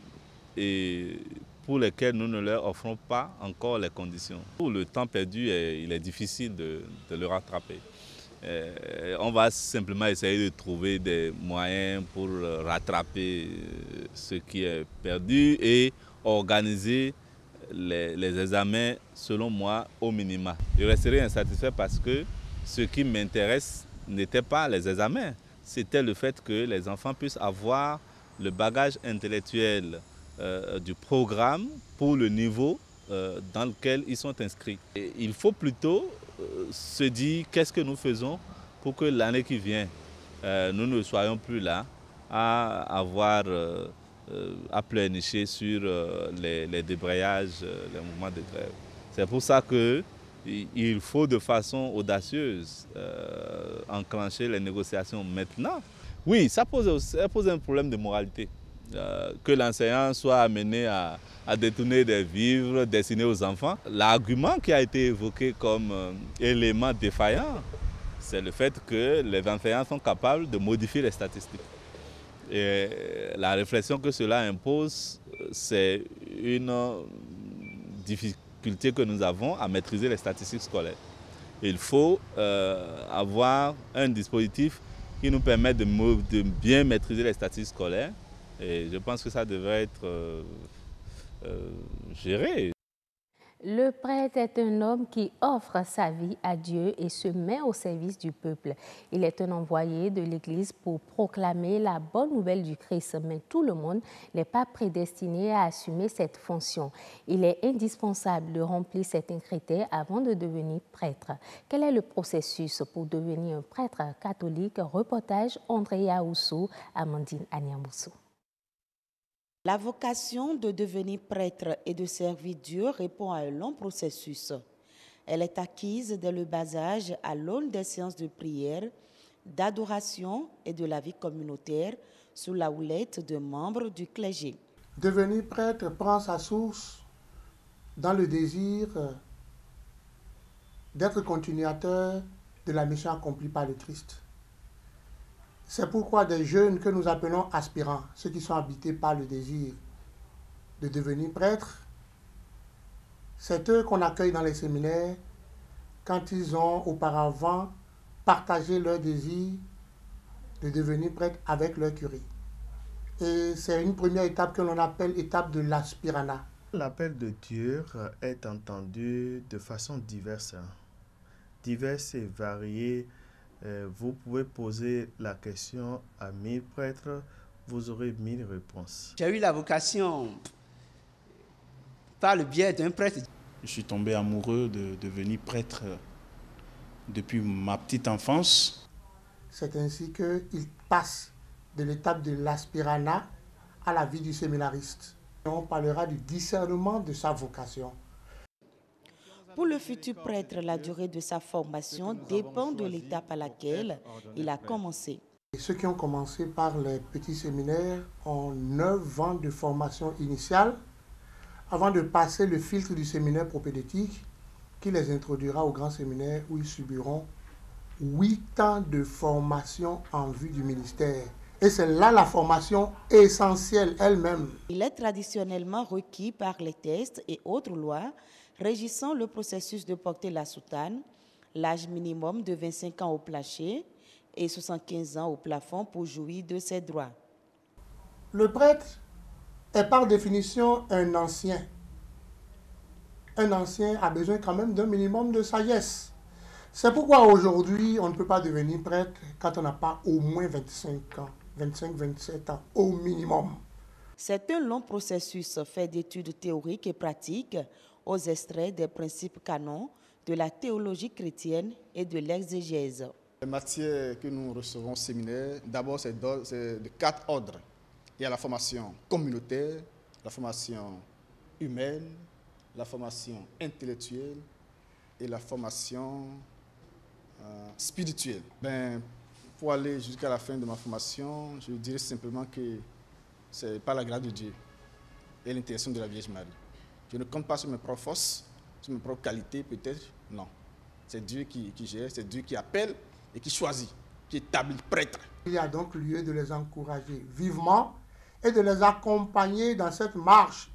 et pour lesquels nous ne leur offrons pas encore les conditions. Pour le temps perdu, il est difficile de le rattraper. On va simplement essayer de trouver des moyens pour rattraper ce qui est perdu et organiser les examens, selon moi, au minima. Je resterai insatisfait parce que ce qui m'intéresse n'était pas les examens, c'était le fait que les enfants puissent avoir le bagage intellectuel du programme pour le niveau dans lequel ils sont inscrits. Et il faut plutôt se dire qu'est-ce que nous faisons pour que l'année qui vient, nous ne soyons plus là à avoir à pleurnicher sur les débrayages, les mouvements de grève. C'est pour ça qu'il faut de façon audacieuse enclencher les négociations maintenant. Oui, ça pose un problème de moralité. Que l'enseignant soit amené à détourner des vivres destinés aux enfants. L'argument qui a été évoqué comme élément défaillant, c'est le fait que les enseignants sont capables de modifier les statistiques. Et la réflexion que cela impose, c'est une difficulté que nous avons à maîtriser les statistiques scolaires. Il faut avoir un dispositif qui nous permet de bien maîtriser les statistiques scolaires Et je pense que ça devrait être géré. Le prêtre est un homme qui offre sa vie à Dieu et se met au service du peuple. Il est un envoyé de l'Église pour proclamer la bonne nouvelle du Christ, mais tout le monde n'est pas prédestiné à assumer cette fonction. Il est indispensable de remplir certains critères avant de devenir prêtre. Quel est le processus pour devenir un prêtre catholique? Reportage Andrea Oussou, Amandine Anyamboussou. La vocation de devenir prêtre et de servir Dieu répond à un long processus. Elle est acquise dès le bas âge à l'aune des séances de prière, d'adoration et de la vie communautaire sous la houlette de membres du clergé. Devenir prêtre prend sa source dans le désir d'être continuateur de la mission accomplie par le Christ. C'est pourquoi des jeunes que nous appelons aspirants, ceux qui sont habités par le désir de devenir prêtres, c'est eux qu'on accueille dans les séminaires quand ils ont auparavant partagé leur désir de devenir prêtres avec leur curé. Et c'est une première étape que l'on appelle étape de l'aspiranat. L'appel de Dieu est entendu de façon diverse et variée. Vous pouvez poser la question à 1000 prêtres, vous aurez 1000 réponses. J'ai eu la vocation par le biais d'un prêtre. Je suis tombé amoureux de devenir prêtre depuis ma petite enfance. C'est ainsi qu'il passe de l'étape de l'aspiranat à la vie du séminariste. On parlera du discernement de sa vocation. Pour le futur prêtre, la durée de sa formation dépend de l'étape à laquelle il a commencé. Et ceux qui ont commencé par les petits séminaires ont 9 ans de formation initiale avant de passer le filtre du séminaire propédeutique qui les introduira au grand séminaire où ils subiront 8 ans de formation en vue du ministère. Et c'est là la formation essentielle elle-même. Il est traditionnellement requis par les tests et autres lois régissant le processus de porter la soutane, l'âge minimum de 25 ans au plancher et 75 ans au plafond pour jouir de ses droits. Le prêtre est par définition un ancien. Un ancien a besoin quand même d'un minimum de sagesse. C'est pourquoi aujourd'hui, on ne peut pas devenir prêtre quand on n'a pas au moins 25 ans, 25-27 ans au minimum. C'est un long processus fait d'études théoriques et pratiques aux extraits des principes canons de la théologie chrétienne et de l'exégèse. Les matières que nous recevons au séminaire, d'abord c'est de 4 ordres. Il y a la formation communautaire, la formation humaine, la formation intellectuelle et la formation spirituelle. Pour aller jusqu'à la fin de ma formation, je dirais simplement que c'est par la grâce de Dieu et l'intercession de la Vierge Marie. Je ne compte pas sur mes propres forces, sur mes propres qualités peut-être, non. C'est Dieu qui gère, c'est Dieu qui appelle et qui choisit, qui établit prêtre. Il y a donc lieu de les encourager vivement et de les accompagner dans cette marche.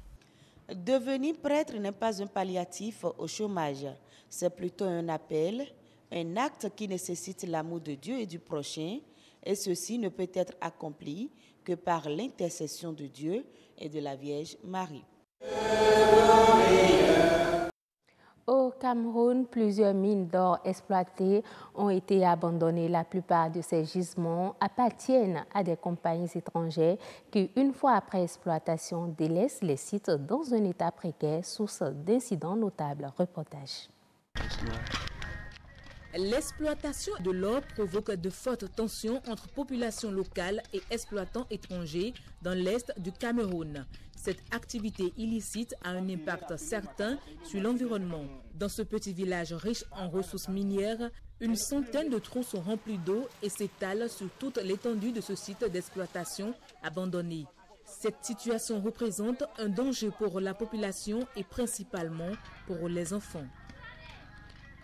Devenir prêtre n'est pas un palliatif au chômage, c'est plutôt un appel, un acte qui nécessite l'amour de Dieu et du prochain, et ceci ne peut être accompli que par l'intercession de Dieu et de la Vierge Marie. Au Cameroun, plusieurs mines d'or exploitées ont été abandonnées. La plupart de ces gisements appartiennent à des compagnies étrangères qui, une fois après exploitation, délaissent les sites dans un état précaire, source d'incidents notables. Reportage. L'exploitation de l'or provoque de fortes tensions entre populations locales et exploitants étrangers dans l'est du Cameroun. Cette activité illicite a un impact certain sur l'environnement. Dans ce petit village riche en ressources minières, une centaine de trous sont remplis d'eau et s'étalent sur toute l'étendue de ce site d'exploitation abandonné. Cette situation représente un danger pour la population et principalement pour les enfants.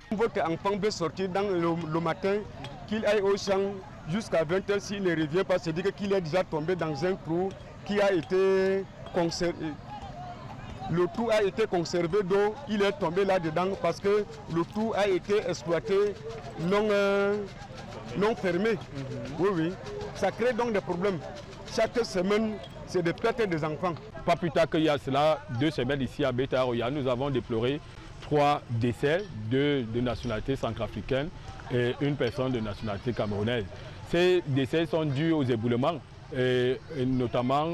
Votre enfant veut sortir dans le matin, qu'il aille au champ jusqu'à 20h, s'il ne revient pas, c'est dire qu'il est déjà tombé dans un trou qui a été conservé. Le trou a été conservé d'eau, il est tombé là-dedans parce que le trou a été exploité non fermé. Oui, oui. Ça crée donc des problèmes. Chaque semaine, c'est de perdre des enfants. Pas plus tard qu'il y a cela, 2 semaines ici à Beta-Roya, nous avons déploré 3 décès, 2 de nationalité centrafricaine et 1 personne de nationalité camerounaise. Ces décès sont dus aux éboulements, et notamment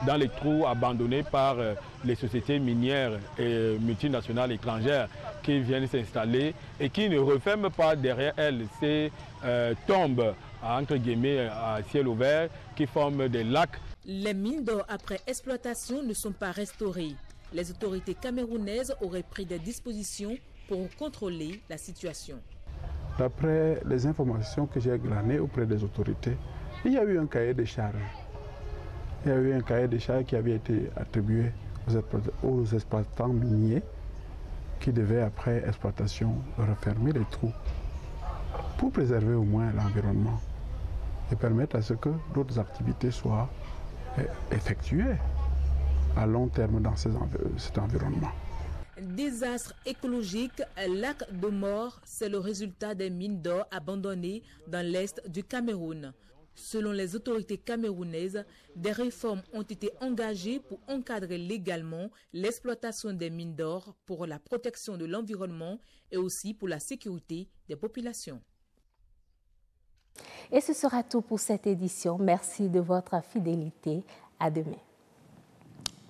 dans les trous abandonnés par les sociétés minières et multinationales étrangères qui viennent s'installer et qui ne referment pas derrière elles ces tombes entre guillemets à ciel ouvert qui forment des lacs. Les mines d'or après exploitation ne sont pas restaurées. Les autorités camerounaises auraient pris des dispositions pour contrôler la situation. D'après les informations que j'ai glanées auprès des autorités, il y a eu un cahier de charges. Il y a eu un cahier de charges qui avait été attribué aux exploitants miniers qui devaient, après exploitation, refermer les trous pour préserver au moins l'environnement et permettre à ce que d'autres activités soient effectuées à long terme dans cet environnement. Désastre écologique, lac de mort, c'est le résultat des mines d'or abandonnées dans l'est du Cameroun. Selon les autorités camerounaises, des réformes ont été engagées pour encadrer légalement l'exploitation des mines d'or pour la protection de l'environnement et aussi pour la sécurité des populations. Et ce sera tout pour cette édition. Merci de votre fidélité. À demain.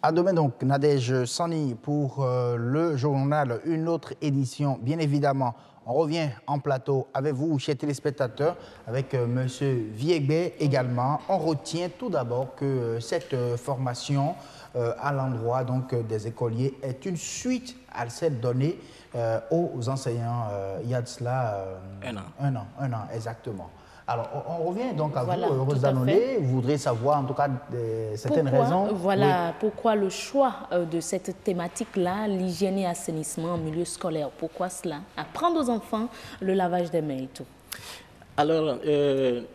À demain donc, Nadège Sani pour le journal, une autre édition. Bien évidemment, on revient en plateau avec vous, chers téléspectateurs, avec M. Viegbe également. On retient tout d'abord que cette formation à l'endroit des écoliers est une suite à celle donnée aux enseignants il y a de cela un an exactement. Alors, on revient donc à vous, Rose Danoné. Vous voudrez savoir en tout cas certaines raisons. Voilà, pourquoi le choix de cette thématique-là, l'hygiène et assainissement en milieu scolaire. Pourquoi cela? Apprendre aux enfants le lavage des mains et tout. Alors,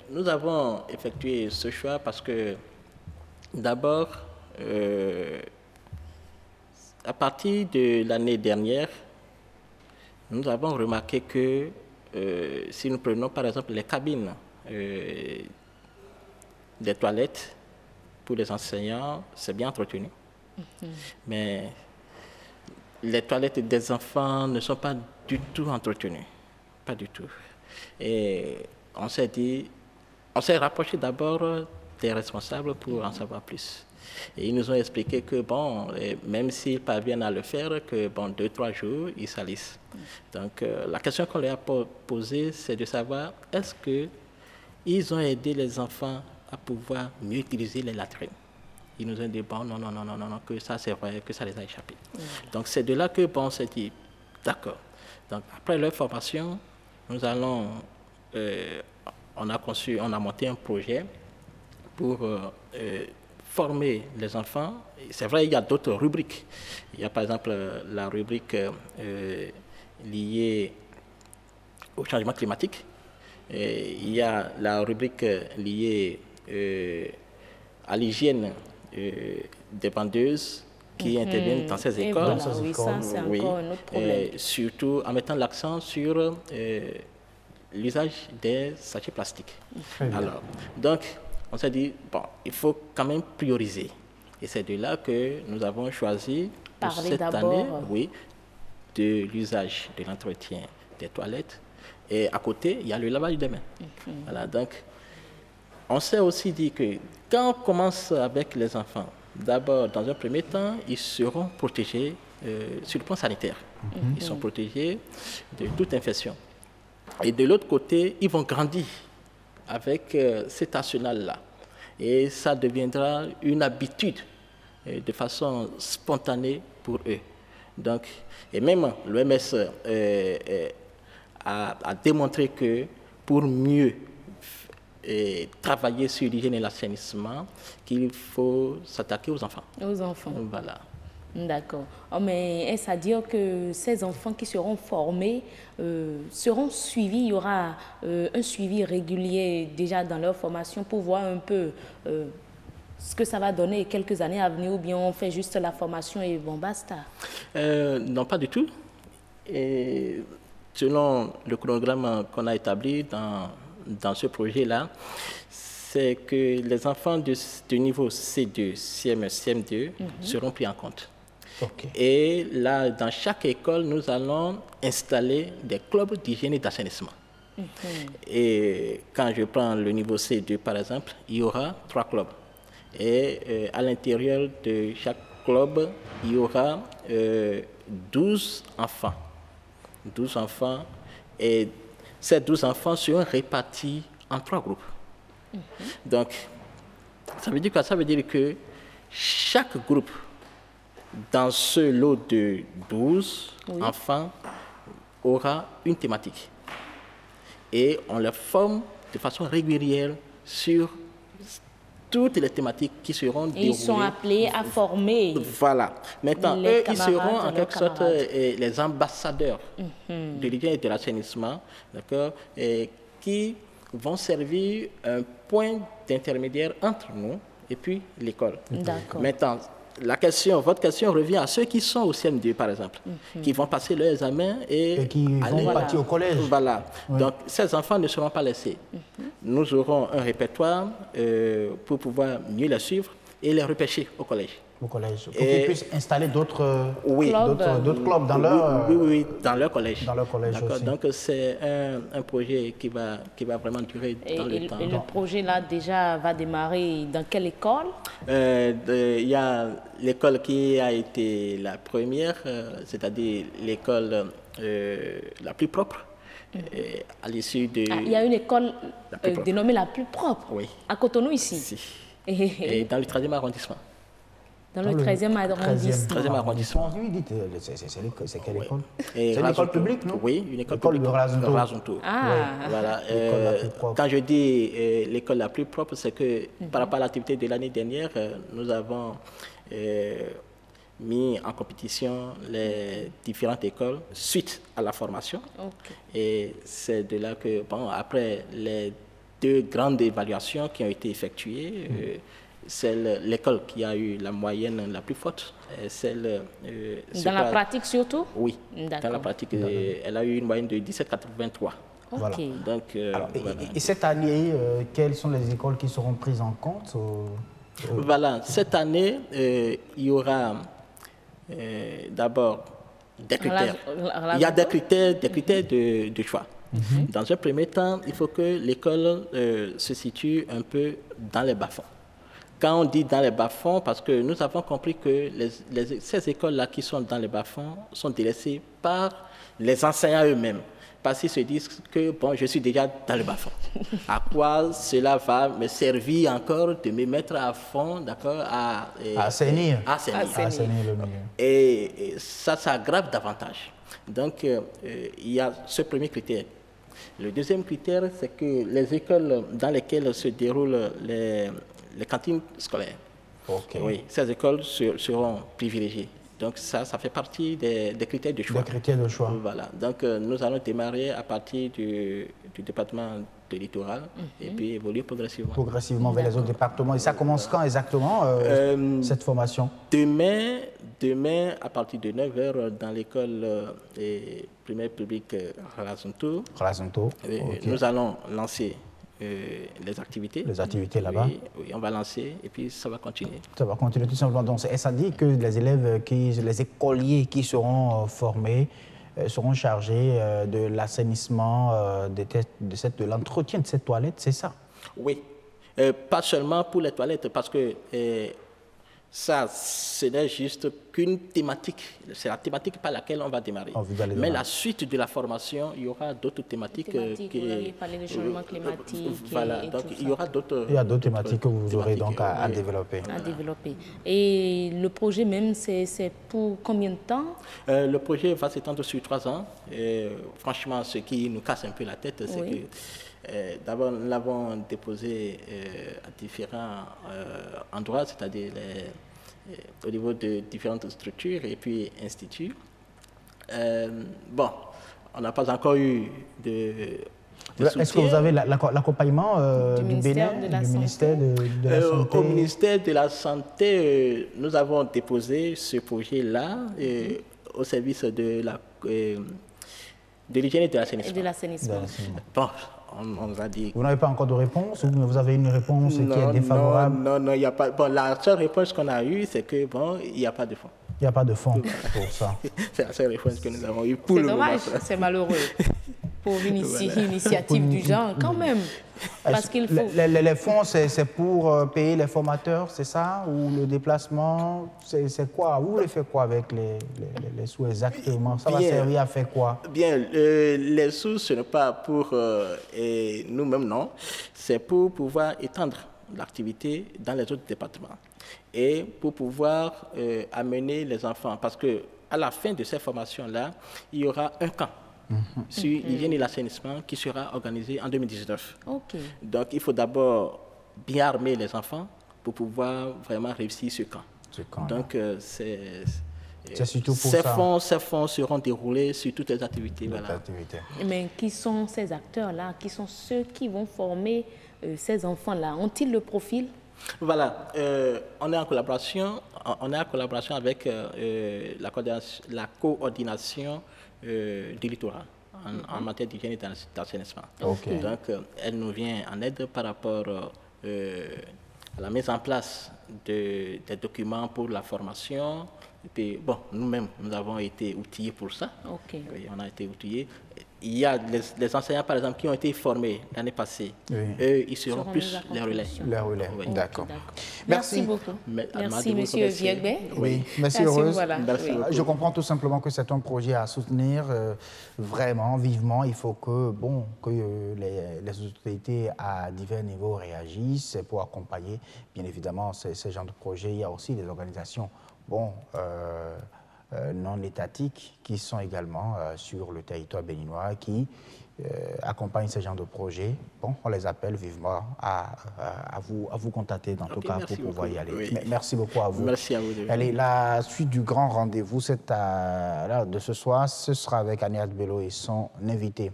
nous avons effectué ce choix parce que, d'abord, à partir de l'année dernière, nous avons remarqué que si nous prenons par exemple les cabines des toilettes pour les enseignants, c'est bien entretenu. Mais les toilettes des enfants ne sont pas du tout entretenues. Pas du tout. Et on s'est rapproché d'abord des responsables pour en savoir plus. Et ils nous ont expliqué que, bon, même s'ils parviennent à le faire, que, bon, 2-3 jours, ils salissent. Donc, la question qu'on leur a posée, c'est de savoir, est-ce qu'ils ont aidé les enfants à pouvoir mieux utiliser les latrines? Ils nous ont dit, bon, non, que ça, c'est vrai, que ça les a échappés. Donc, c'est de là que, bon, on s'est dit, d'accord. Donc, après leur formation, nous allons, on a monté un projet pour former les enfants. C'est vrai, il y a d'autres rubriques. Il y a par exemple la rubrique liée au changement climatique. Et il y a la rubrique liée à l'hygiène des vendeuses qui interviennent dans ces écoles. Voilà, oui, ça, c'est encore un autre problème. Surtout en mettant l'accent sur l'usage des sachets plastiques. Alors, donc, on s'est dit, bon, il faut quand même prioriser. Et c'est de là que nous avons choisi pour cette année, de l'usage de l'entretien des toilettes. Et à côté, il y a le lavage des mains. Voilà, donc, on s'est aussi dit que quand on commence avec les enfants, d'abord, dans un premier temps, ils seront protégés sur le plan sanitaire. Ils sont protégés de toute infection. Et de l'autre côté, ils vont grandir avec cet arsenal-là. Et ça deviendra une habitude de façon spontanée pour eux. Donc, et même l'OMS a démontré que pour mieux travailler sur l'hygiène et l'assainissement, qu'il faut s'attaquer aux enfants. Aux enfants. Voilà. D'accord. Oh, mais est-ce à dire que ces enfants qui seront formés seront suivis? Il y aura un suivi régulier déjà dans leur formation pour voir un peu ce que ça va donner quelques années à venir, ou bien on fait juste la formation et bon, basta? Non, pas du tout. Et selon le chronogramme qu'on a établi dans ce projet-là, c'est que les enfants de niveau C2, CM1, CM2 seront pris en compte. Et là, dans chaque école, nous allons installer des clubs d'hygiène et d'assainissement. Et quand je prends le niveau C2, par exemple, il y aura 3 clubs. Et à l'intérieur de chaque club, il y aura 12 enfants. 12 enfants. Et ces 12 enfants seront répartis en 3 groupes. Donc, ça veut dire quoi? Ça veut dire que chaque groupe, dans ce lot de 12 enfants, aura une thématique. Et on les forme de façon régulière sur toutes les thématiques qui seront déroulées. Ils sont appelés à former. Voilà. Maintenant, eux, ils seront en quelque sorte les ambassadeurs de l'hygiène et de l'assainissement, d'accord, qui vont servir un point d'intermédiaire entre nous et puis l'école. Maintenant, votre question revient à ceux qui sont au CM2, par exemple, qui vont passer leur examen et qui vont partir au collège. Voilà. Donc, ces enfants ne seront pas laissés. Nous aurons un répertoire pour pouvoir mieux les suivre et les repêcher au collège. Au collège. Pour qu'ils puissent installer d'autres clubs dans leur... Oui, dans leur collège. Dans leur collège aussi. Donc, c'est un projet qui va vraiment durer dans le temps. Et le projet, là, déjà, va démarrer dans quelle école? Il y a l'école qui a été la première, c'est-à-dire l'école la plus propre. À l'issue de... il y a une école dénommée la plus propre à Cotonou, ici. Et dans le 13e arrondissement. Dans le 13e arrondissement. 13e arrondissement. C'est quelle école? C'est une école publique, non? Oui, une école publique. L'école de Voilà. Quand je dis l'école la plus propre, c'est que par rapport à l'activité de l'année dernière, nous avons mis en compétition les différentes écoles suite à la formation. Et c'est de là que, après les 2 grandes évaluations qui ont été effectuées, c'est l'école qui a eu la moyenne la plus forte. Dans la pratique surtout? Oui, dans la pratique, elle a eu une moyenne de 17,83. Voilà. Donc, et cette année, quelles sont les écoles qui seront prises en compte? Voilà, cette année, il y aura d'abord des critères. Il y a des critères de choix. Dans un premier temps, il faut que l'école se situe un peu dans les bas-fonds. Quand on dit dans les bas-fonds, parce que nous avons compris que ces écoles-là qui sont dans les bas-fonds sont délaissées par les enseignants eux-mêmes. Parce qu'ils se disent que, je suis déjà dans le bas-fond. À quoi cela va me servir encore de me mettre à fond, d'accord, à assainir le milieu. Et ça aggrave davantage. Donc, il y a ce premier critère. Le deuxième critère, c'est que les écoles dans lesquelles se déroulent les cantines scolaires, oui, ces écoles seront privilégiées. Donc ça fait partie des critères de choix. Des critères de choix. Voilà. Donc nous allons démarrer à partir du département de littoral et puis évoluer progressivement. Progressivement vers les autres départements. Et ça commence quand exactement, cette formation? Demain, à partir de 9h, dans l'école primaire publique Razonto, nous allons lancer les activités. Les activités là-bas. Oui, on va lancer et puis ça va continuer. Ça va continuer tout simplement. Donc, ça dit que les élèves, les écoliers qui seront formés seront chargés de l'assainissement, de l'entretien de cette toilette, c'est ça? Oui. Pas seulement pour les toilettes, parce que ça, ce n'est juste qu'une thématique. C'est la thématique par laquelle on va démarrer. Mais la suite de la formation, il y aura d'autres thématiques. Il fallait le changement climatique. Voilà, donc il y aura d'autres. Il y a d'autres thématiques que vous aurez donc à développer. À développer. Et le projet même, c'est pour combien de temps? Le projet va s'étendre sur 3 ans. Franchement, ce qui nous casse un peu la tête, c'est que d'abord, nous l'avons déposé à différents endroits, c'est-à-dire au niveau de différentes structures et puis instituts. On n'a pas encore eu de Est-ce que vous avez l'accompagnement du Bénin, du ministère de la Santé? Au ministère de la Santé, nous avons déposé ce projet-là au service de l'hygiène et de l'assainissement. Et de l'assainissement. Bon, on nous a dit... Vous n'avez pas encore de réponse ou vous avez une réponse qui est défavorable? Non, il n'y a pas... Bon, la seule réponse qu'on a eue, c'est que, bon, il n'y a pas de fonds. Il n'y a pas de fonds pour ça. C'est la seule réponse que nous avons eue pour le moment. C'est dommage, c'est malheureux pour une initiative du genre, quand même. Parce qu'il faut... Les fonds, c'est pour payer les formateurs, c'est ça? Ou le déplacement? C'est quoi? Vous voulez faire quoi avec les sous exactement? Ça va servir à faire quoi? Bien, les sous, ce n'est pas pour nous-mêmes, non. C'est pour pouvoir étendre l'activité dans les autres départements. Et pour pouvoir amener les enfants. Parce qu'à la fin de ces formations-là, il y aura un camp sur l'hygiène et l'assainissement qui sera organisé en 2019. Donc, il faut d'abord bien armer les enfants pour pouvoir vraiment réussir ce camp. Donc, c'est surtout pour ça. Ces fonds seront déroulés sur toutes les activités. Voilà. Mais qui sont ces acteurs-là? Qui sont ceux qui vont former ces enfants-là? Ont-ils le profil? Voilà, on est en collaboration avec la coordination du littoral en matière d'hygiène et d'assainissement. Donc, elle nous vient en aide par rapport à la mise en place des documents pour la formation. Et puis, bon, nous-mêmes, nous avons été outillés pour ça. Oui, on a été outillés. Il y a les enseignants, par exemple, qui ont été formés l'année passée. Eux, ils seront plus les relais. Les relais, d'accord. Merci beaucoup. Merci, monsieur Viegbe. Oui, merci Heureuse. Je comprends tout simplement que c'est un projet à soutenir vraiment, vivement. Il faut que, les autorités à divers niveaux réagissent pour accompagner, bien évidemment, ce genre de projet. Il y a aussi des organisations non étatiques qui sont également sur le territoire béninois qui accompagnent ce genre de projets. Bon, on les appelle vivement à vous contacter dans tout cas pour pouvoir y aller. Merci beaucoup à vous. Merci à vous. Allez, la suite du grand rendez-vous de ce soir, ce sera avec Agnès Bello et son invité.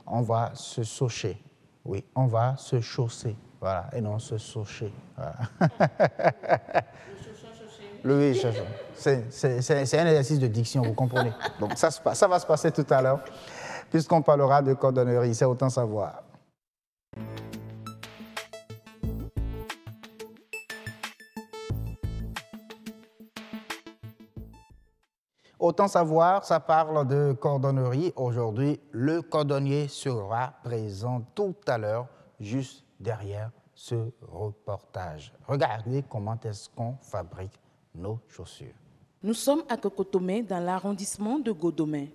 On va se saucher. Oui, on va se chausser. Voilà, et non se saucher. Voilà. Oui, c'est un exercice de diction, vous comprenez. Donc ça va se passer tout à l'heure, puisqu'on parlera de cordonnerie, c'est autant savoir. Autant savoir, ça parle de cordonnerie. Aujourd'hui, le cordonnier sera présent tout à l'heure, juste derrière ce reportage. Regardez comment est-ce qu'on fabrique nos chaussures. Nous sommes à Kokotomé, dans l'arrondissement de Godomé.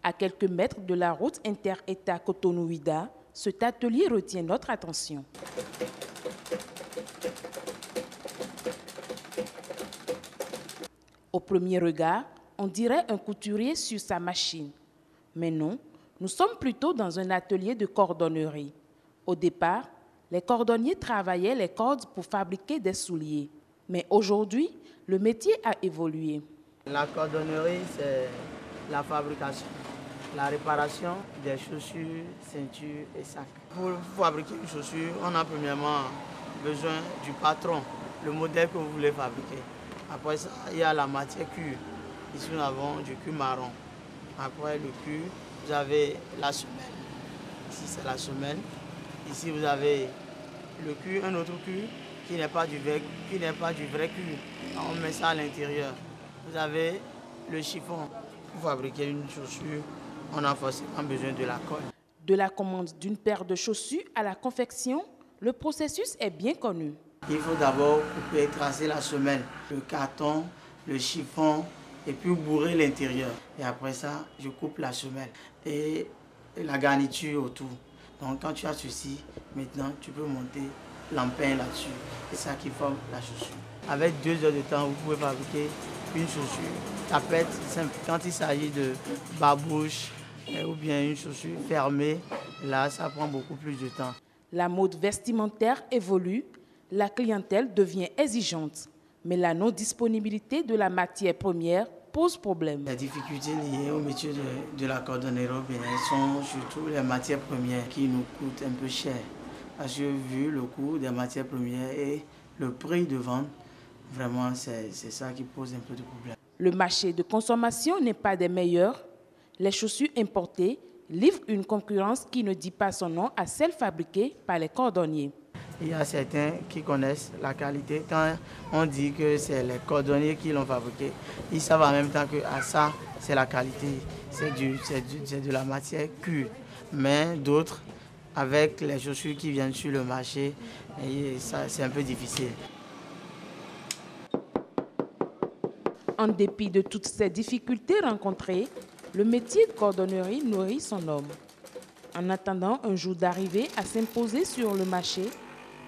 À quelques mètres de la route inter-État Cotonou-Ouida, cet atelier retient notre attention. Au premier regard, on dirait un couturier sur sa machine. Mais non, nous sommes plutôt dans un atelier de cordonnerie. Au départ, les cordonniers travaillaient les cordes pour fabriquer des souliers. Mais aujourd'hui, le métier a évolué. La cordonnerie, c'est la fabrication, la réparation des chaussures, ceintures et sacs. Pour fabriquer une chaussure, on a premièrement besoin du patron, le modèle que vous voulez fabriquer. Après ça, il y a la matière cuir. Ici, nous avons du cuir marron. Après le cuir, vous avez la semelle. Ici, c'est la semelle. Ici, vous avez le cuir, un autre cuir qui n'est pas du vrai cuir. On met ça à l'intérieur. Vous avez le chiffon. Pour fabriquer une chaussure, on a forcément besoin de la colle. De la commande d'une paire de chaussures à la confection, le processus est bien connu. Il faut d'abord couper, tracer la semelle, le carton, le chiffon, et puis bourrer l'intérieur. Et après ça, je coupe la semelle et la garniture autour. Donc quand tu as ceci, maintenant tu peux monter l'empeigne là-dessus. C'est ça qui forme la chaussure. Avec 2 heures de temps, vous pouvez fabriquer une chaussure. Ça peut être simple. Quand il s'agit de babouche ou bien une chaussure fermée, là, ça prend beaucoup plus de temps. La mode vestimentaire évolue, la clientèle devient exigeante. Mais la non-disponibilité de la matière première pose problème. Les difficultés liées au métier de la cordonnerie au Bénin sont surtout les matières premières qui nous coûtent un peu cher. Parce que vu le coût des matières premières et le prix de vente, vraiment c'est ça qui pose un peu de problème. Le marché de consommation n'est pas des meilleurs. Les chaussures importées livre une concurrence qui ne dit pas son nom à celle fabriquée par les cordonniers. Il y a certains qui connaissent la qualité. Quand on dit que c'est les cordonniers qui l'ont fabriqué, ils savent en même temps que ça, c'est la qualité, c'est de la matière pure. Mais d'autres, avec les chaussures qui viennent sur le marché, c'est un peu difficile. En dépit de toutes ces difficultés rencontrées, le métier de cordonnerie nourrit son homme. En attendant un jour d'arriver à s'imposer sur le marché,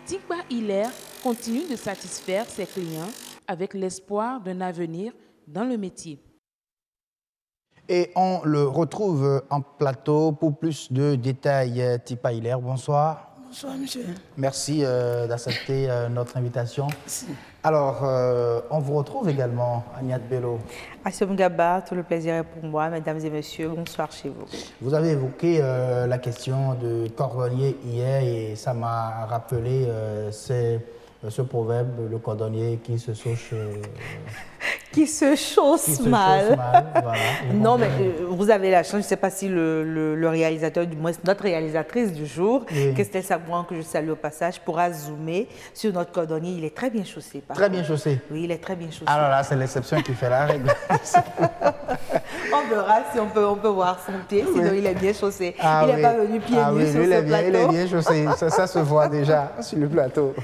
Tigba Hilaire continue de satisfaire ses clients avec l'espoir d'un avenir dans le métier. Et on le retrouve en plateau pour plus de détails. Tigba Hilaire, bonsoir. Bonsoir, monsieur. Merci d'accepter notre invitation. Merci. Alors, on vous retrouve également, Agnès Bello. Assem Gaba, tout le plaisir est pour moi. Mesdames et messieurs, bonsoir chez vous. Vous avez évoqué la question de cordonnier hier et ça m'a rappelé ce proverbe, le cordonnier qui se sauche... Qui se chausse mal. Voilà, non, mais vous avez la chance, je ne sais pas si le réalisateur, du moins notre réalisatrice du jour, oui. Christelle Sabouan, que je salue au passage, pourra zoomer sur notre cordonnier. Il est très bien chaussé. Très bien chaussé. Oui, il est très bien chaussé. Alors là, c'est l'exception qui fait la règle. On verra si on peut voir son pied, sinon il est bien chaussé. Ah, il n'est pas venu pieds nus sur ce plateau. Il est bien chaussé, ça se voit déjà sur le plateau.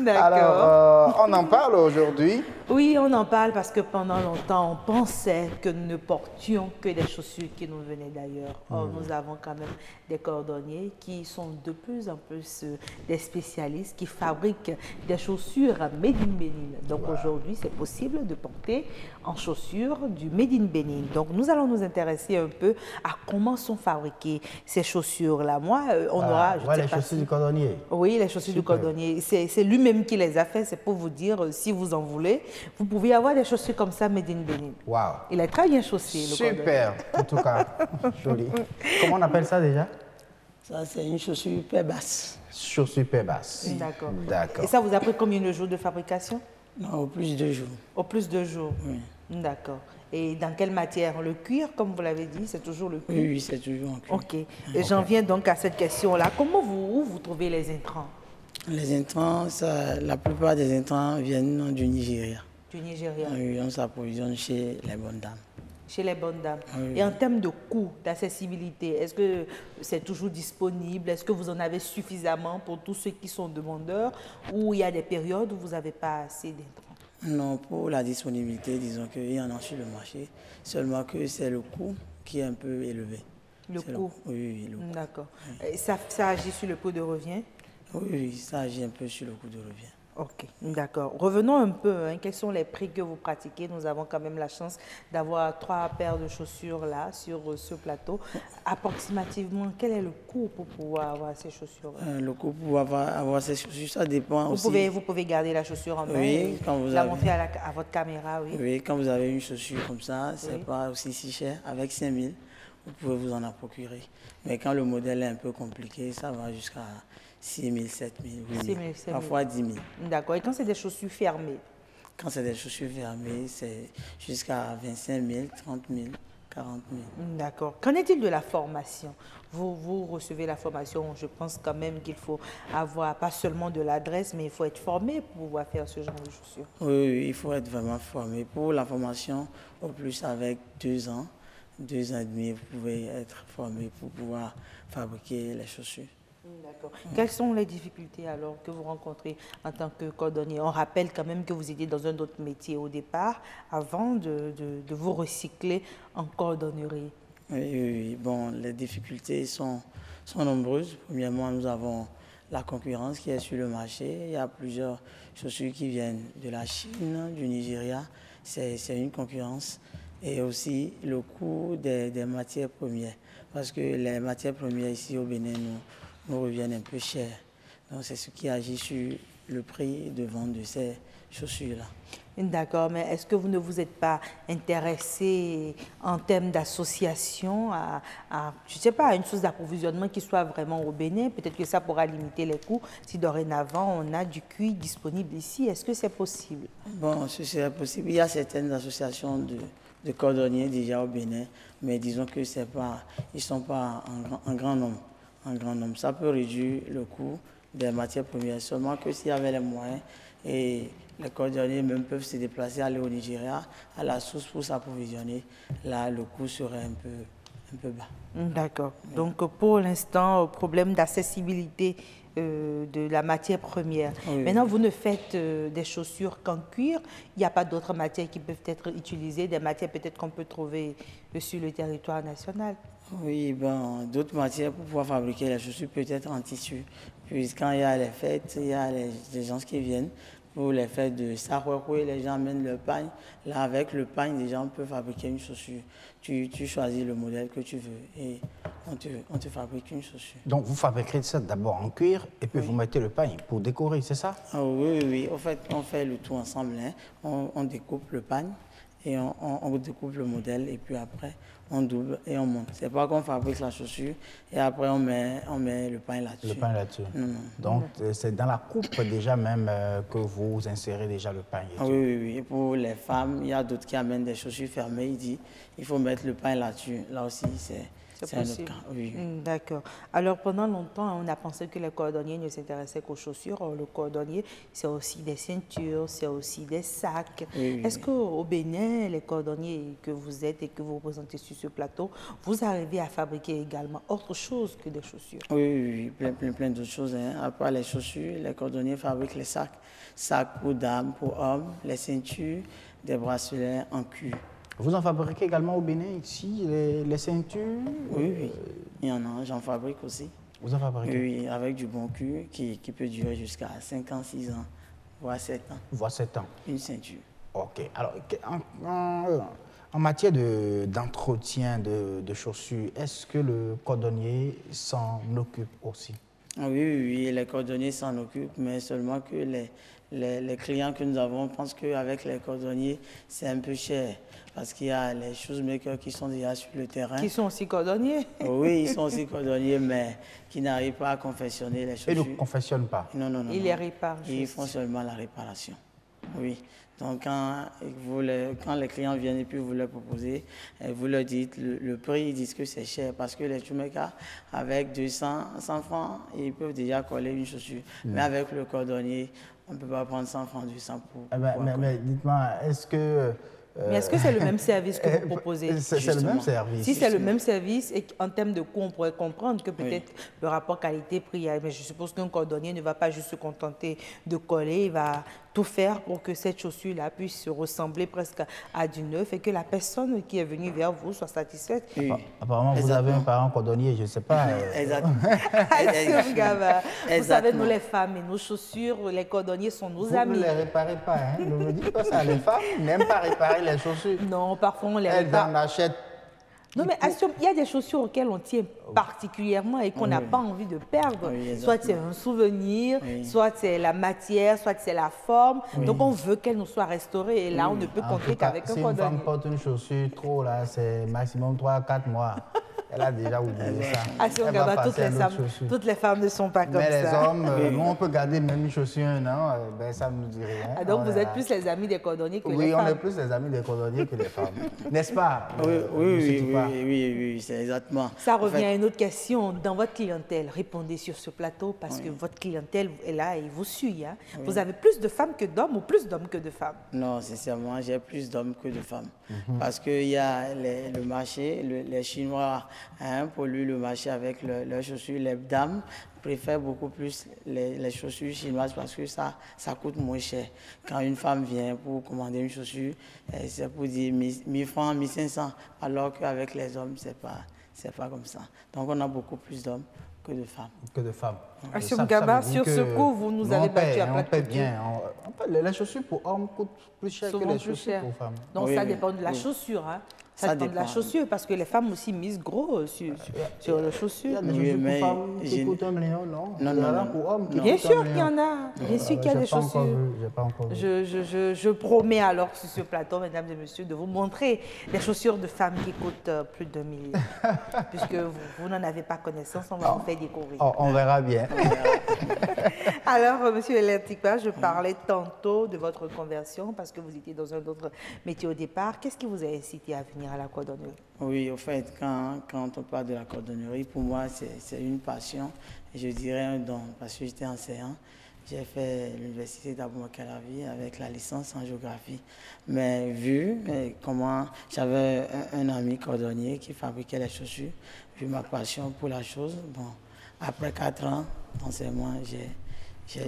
D'accord. Alors, on en parle aujourd'hui. Oui, on en parle parce que pendant longtemps, on pensait que nous ne portions que des chaussures qui nous venaient d'ailleurs. Or, nous avons quand même des cordonniers qui sont de plus en plus des spécialistes qui fabriquent des chaussures made in Benin. Donc aujourd'hui, c'est possible de porter en chaussures du made in Benin. Donc nous allons nous intéresser un peu à comment sont fabriquées ces chaussures-là. Moi, on aura... les chaussures du cordonnier. Oui, les chaussures du cordonnier. C'est lui-même qui les a fait. C'est pour vous dire, si vous en voulez, vous pouvez avoir des chaussures comme ça made in Benin. Wow. Il est très bien chaussé, le super, en tout cas. Joli. Comment on appelle ça déjà? Ça, c'est une chaussure paix basse. Chaussure paix basse. D'accord. D'accord. Et ça vous a pris combien de jours de fabrication? Non, au plus de 2 jours. Au plus de jours? Oui. D'accord. Et dans quelle matière? Le cuir, comme vous l'avez dit, c'est toujours le cuir? Oui, c'est toujours en cuir. OK. Et j'en viens donc à cette question-là. Comment vous trouvez les intrants? Les intrants, la plupart des intrants viennent du Nigeria. Du Nigeria? Oui, on s'approvisionne chez les bonnes dames. Chez les bonnes dames. Oui. Et en termes de coût, d'accessibilité, est-ce que c'est toujours disponible? Est-ce que vous en avez suffisamment pour tous ceux qui sont demandeurs? Ou il y a des périodes où vous n'avez pas assez d'intrants? Non, pour la disponibilité, disons qu'il y en a sur le marché, seulement que c'est le coût qui est un peu élevé. Le coût? Oui, le coût. D'accord. Oui. Ça agit sur le coût de revient? Oui, ça agit un peu sur le coût de revient. Ok, d'accord. Revenons un peu, quels sont les prix que vous pratiquez? Nous avons quand même la chance d'avoir 3 paires de chaussures là, sur ce plateau. Approximativement, quel est le coût pour pouvoir avoir ces chaussures? Le coût pour avoir ces chaussures, ça dépend aussi. Vous pouvez garder la chaussure en main, oui, quand vous la montrer à votre caméra, oui. Oui, quand vous avez une chaussure comme ça, c'est pas aussi si cher. Avec 5 000, vous pouvez vous en procurer. Mais quand le modèle est un peu compliqué, ça va jusqu'à 6 000, 7 000, 8 000, parfois 10 000. D'accord. Et quand c'est des chaussures fermées? Quand c'est des chaussures fermées, c'est jusqu'à 25 000, 30 000, 40 000. D'accord. Qu'en est-il de la formation? Vous recevez la formation, je pense quand même qu'il faut avoir pas seulement de l'adresse, mais il faut être formé pour pouvoir faire ce genre de chaussures. Oui, il faut être vraiment formé. Pour la formation, au plus avec 2 ans, 2 ans et demi, vous pouvez être formé pour pouvoir fabriquer les chaussures. D'accord. Quelles sont les difficultés alors que vous rencontrez en tant que cordonnier? On rappelle quand même que vous étiez dans un autre métier au départ, avant de vous recycler en cordonnerie. Oui. Bon, les difficultés sont nombreuses. Premièrement, nous avons la concurrence qui est sur le marché. Il y a plusieurs chaussures qui viennent de la Chine, du Nigeria. C'est une concurrence. Et aussi le coût des matières premières. Parce que les matières premières ici au Bénin nous reviennent un peu cher. Donc c'est ce qui agit sur le prix de vente de ces chaussures-là. D'accord, mais est-ce que vous ne vous êtes pas intéressé en termes d'association à je ne sais pas, à une source d'approvisionnement qui soit vraiment au Bénin? Peut-être que ça pourra limiter les coûts si dorénavant on a du cuir disponible ici. Est-ce que c'est possible? Bon, ce serait possible. Il y a certaines associations cordonniers déjà au Bénin, mais disons que c'est pas, ils ne sont pas en grand nombre. En grand nombre. Ça peut réduire le coût des matières premières, seulement que s'il y avait les moyens, et les cordonniers même peuvent se déplacer, aller au Nigeria, à la source pour s'approvisionner, là le coût serait un peu bas. D'accord. Donc pour l'instant, problème d'accessibilité de la matière première. Oui, Maintenant, oui. vous ne faites des chaussures qu'en cuir. Il n'y a pas d'autres matières qui peuvent être utilisées, des matières peut-être qu'on peut trouver sur le territoire national. Oui, ben, d'autres matières pour pouvoir fabriquer les chaussures peut-être en tissu. Puis quand il y a les fêtes, il y a des gens qui viennent pour les fêtes de Sarwekwe, les gens amènent leur pagne. Là, avec le pagne, les gens peuvent fabriquer une chaussure. Tu choisis le modèle que tu veux et on te fabrique une chaussure. Donc vous fabriquez ça d'abord en cuir et puis vous mettez le pagne pour décorer, c'est ça? Ah, oui. En fait, on fait le tout ensemble. Hein. On découpe le pagne et on découpe le modèle et puis après on double et on monte. C'est pas qu'on fabrique la chaussure et après on met le pagne là-dessus. Le pagne là-dessus. Donc c'est dans la coupe déjà même que vous insérez déjà le pagne. Ah, oui. Et pour les femmes, il y a d'autres qui amènent des chaussures fermées. Ils disent il faut mettre le pagne là-dessus. Là aussi, c'est un autre cas. Oui. D'accord. Alors, pendant longtemps, on a pensé que les cordonniers ne s'intéressaient qu'aux chaussures. Or, le cordonnier, c'est aussi des ceintures, c'est aussi des sacs. Oui. Est-ce qu'au Bénin, les cordonniers que vous êtes et que vous représentez sur ce plateau, vous arrivez à fabriquer également autre chose que des chaussures? Oui. Plein d'autres choses. Hein. À part les chaussures, les cordonniers fabriquent les sacs. Sacs pour dames, pour hommes, les ceintures, des bracelets en cuir. Vous en fabriquez également au Bénin, ici, les ceintures? Oui. Il y en a, j'en fabrique aussi. Vous en fabriquez? Oui, avec du bon cuir qui peut durer jusqu'à 5 ans, 6 ans, voire 7 ans. Voire 7 ans. Une ceinture. OK. Alors, en matière d'entretien de chaussures, est-ce que le cordonnier s'en occupe aussi? Oui, les cordonniers s'en occupent, mais seulement que les clients que nous avons pensent qu'avec les cordonniers, c'est un peu cher. Parce qu'il y a les shoemakers qui sont déjà sur le terrain. Qui sont aussi cordonniers? Oui, ils sont aussi cordonniers, mais qui n'arrivent pas à confectionner les chaussures. Ils ne confectionnent pas? Non. Ils les réparent. Ils font seulement la réparation. Oui. Donc, quand les clients viennent et puis vous leur proposez, vous leur dites le prix, ils disent que c'est cher parce que les shoemakers, avec 100 francs, ils peuvent déjà coller une chaussure. Mais avec le cordonnier, on ne peut pas prendre 100 francs, 200 pour mais dites-moi, est-ce que... Mais est-ce que c'est le même service que vous proposez? C'est le même service. Si c'est le même service, et en termes de coût, on pourrait comprendre que peut-être le rapport qualité-prix, mais je suppose qu'un cordonnier ne va pas juste se contenter de coller, il va tout faire pour que cette chaussure-là puisse ressembler presque à du neuf et que la personne qui est venue vers vous soit satisfaite. Oui. Apparemment, vous avez un parent cordonnier, je ne sais pas. Exactement. Vous savez, nous les femmes et nos chaussures, les cordonniers sont nos amis. Vous ne les réparez pas, hein? Ne me dites pas ça. Les femmes n'aiment pas réparer les chaussures. Non, parfois on les répare. Elles en achètent. Non, mais il y a des chaussures auxquelles on tient particulièrement et qu'on n'a pas envie de perdre. Soit c'est un souvenir, soit c'est la matière, soit c'est la forme. Donc on veut qu'elle nous soit restaurée et là on ne peut compter qu'avec un cordonnier. Si une femme porte une chaussure trop, là, c'est maximum 3-4 mois. Elle a déjà oublié ça. Assion Gaba, toutes les femmes ne sont pas comme ça. Mais les hommes, nous, on peut garder même une chaussure un an, ben, ça ne nous dit rien. Ah, donc vous êtes plus les amis des cordonniers que les femmes? Oui, on est plus les amis des cordonniers que des femmes. N'est-ce pas? Oui, c'est exactement. Ça revient à une autre question. Dans votre clientèle, répondez sur ce plateau parce que votre clientèle est là et vous suit. Hein. Vous avez plus de femmes que d'hommes ou plus d'hommes que de femmes? Non, sincèrement, j'ai plus d'hommes que de femmes. Parce qu'il y a le marché, les Chinois polluent le marché avec leurs chaussures. Les dames préfèrent beaucoup plus les chaussures chinoises parce que ça coûte moins cher. Quand une femme vient pour commander une chaussure, c'est pour dire 1000 francs, 1500, alors qu'avec les hommes, c'est pas comme ça. Donc on a beaucoup plus d'hommes que de femmes. Que de femmes. Assion Gaba, sur ce coup, vous nous avez battu à plat de couture. Bien. Les chaussures pour hommes coûtent plus cher que les chaussures pour femmes. Donc ça dépend de la chaussure. Hein. Ça dépend de la chaussure, parce que les femmes aussi misent gros sur les chaussures. Il y a des chaussures pour femmes qui coûtent 1 million, non? Non. Pour hommes qui Bien coûtent sûr 1 qu'il y en a. Bien sûr qu'il y a des chaussures. J'ai pas encore vu. Je promets alors sur ce plateau, mesdames et messieurs, de vous montrer les chaussures de femmes qui coûtent plus de 1 million. Puisque vous n'en avez pas connaissance, on va vous faire découvrir. Oh, on verra bien. Alors, monsieur Elentikwa, je parlais tantôt de votre conversion parce que vous étiez dans un autre métier au départ. Qu'est-ce qui vous a incité à venir à la cordonnerie? Oui, au fait, quand on parle de la cordonnerie, pour moi, c'est une passion. Je dirais un don, parce que j'étais enseignant. J'ai fait l'université d'Abou-Makalavi avec la licence en géographie. Mais vu comment j'avais un ami cordonnier qui fabriquait les chaussures, vu ma passion pour la chose, bon, après 4 ans d'enseignement,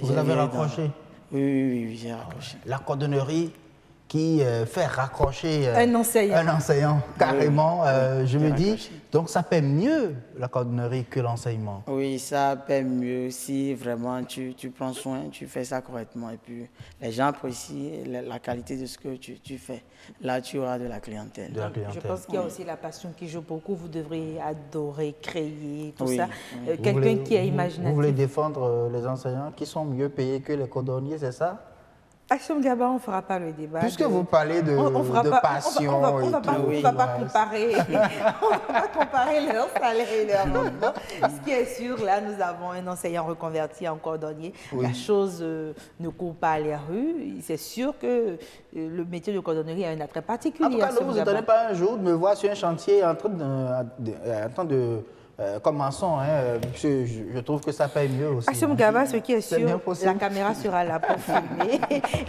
Vous avez raccroché? Oui, j'ai raccroché. La cordonnerie qui fait raccrocher un enseignant, carrément, je me dis, donc ça paie mieux la cordonnerie que l'enseignement. Oui, ça paie mieux si vraiment tu prends soin, tu fais ça correctement et puis les gens apprécient la qualité de ce que tu fais. Là, tu auras de la clientèle. Je pense qu'il y a aussi la passion qui joue beaucoup. Vous devriez adorer, créer, tout oui, ça. Oui. Quelqu'un qui est imaginatif. Vous voulez défendre les enseignants qui sont mieux payés que les cordonniers, c'est ça? Achim Gaba, on ne fera pas le débat. Puisque vous parlez de passion, on ne va pas comparer leur salaire et leur rendement. Ce qui est sûr, là, nous avons un enseignant reconverti en cordonnier. Oui. La chose ne court pas à les rues. C'est sûr que le métier de cordonnerie a un attrait particulier. En tout cas, ne vous étonnez pas un jour de me voir sur un chantier en train de comme maçon, je trouve que ça paye mieux aussi. Achim Gaba, ce qui est sûr, la caméra sera là pour filmer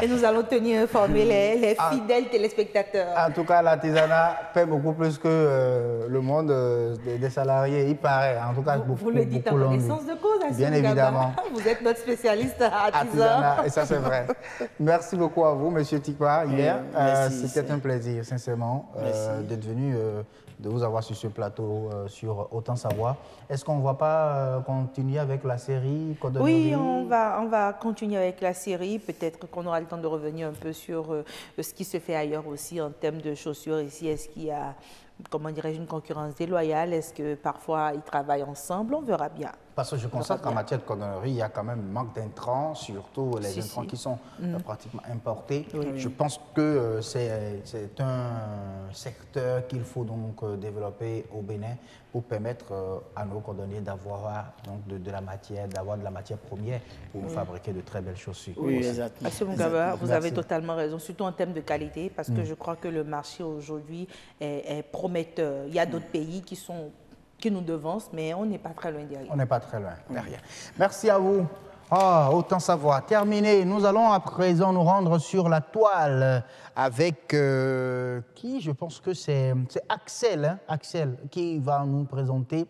et nous allons tenir informer les fidèles téléspectateurs. En tout cas, l'artisanat paie beaucoup plus que le monde des salariés, il paraît. En tout cas, vous le dites en connaissance de cause, Achim Bien évidemment. Gaba. Vous êtes notre spécialiste artisan. Et ça, c'est vrai. Merci beaucoup à vous, Monsieur Tikwa. C'était un plaisir, sincèrement, d'être venu, de vous avoir sur ce plateau sur Autant Savoir. Est-ce qu'on ne va pas continuer avec la série cordonnerie? Oui, on va continuer avec la série. Peut-être qu'on aura le temps de revenir un peu sur ce qui se fait ailleurs aussi en termes de chaussures ici. Est-ce qu'il y a, comment dirais-je, une concurrence déloyale? Est-ce que parfois ils travaillent ensemble? On verra bien. Parce que je constate qu'en matière de cordonnerie, il y a quand même manque d'intrants, surtout les intrants qui sont pratiquement importés. Oui. Je pense que c'est un secteur qu'il faut donc développer au Bénin pour permettre à nos cordonniers d'avoir de la matière première pour fabriquer de très belles chaussures. Oui, exactement. Monsieur Mugaba, vous avez totalement raison, surtout en termes de qualité, parce que je crois que le marché aujourd'hui est prometteur. Il y a d'autres pays qui nous devancent, mais on n'est pas très loin derrière. On n'est pas très loin derrière. Merci à vous. Autant Savoir. Terminé. Nous allons à présent nous rendre sur la toile avec qui? Je pense que c'est Axel, Axel, qui va nous présenter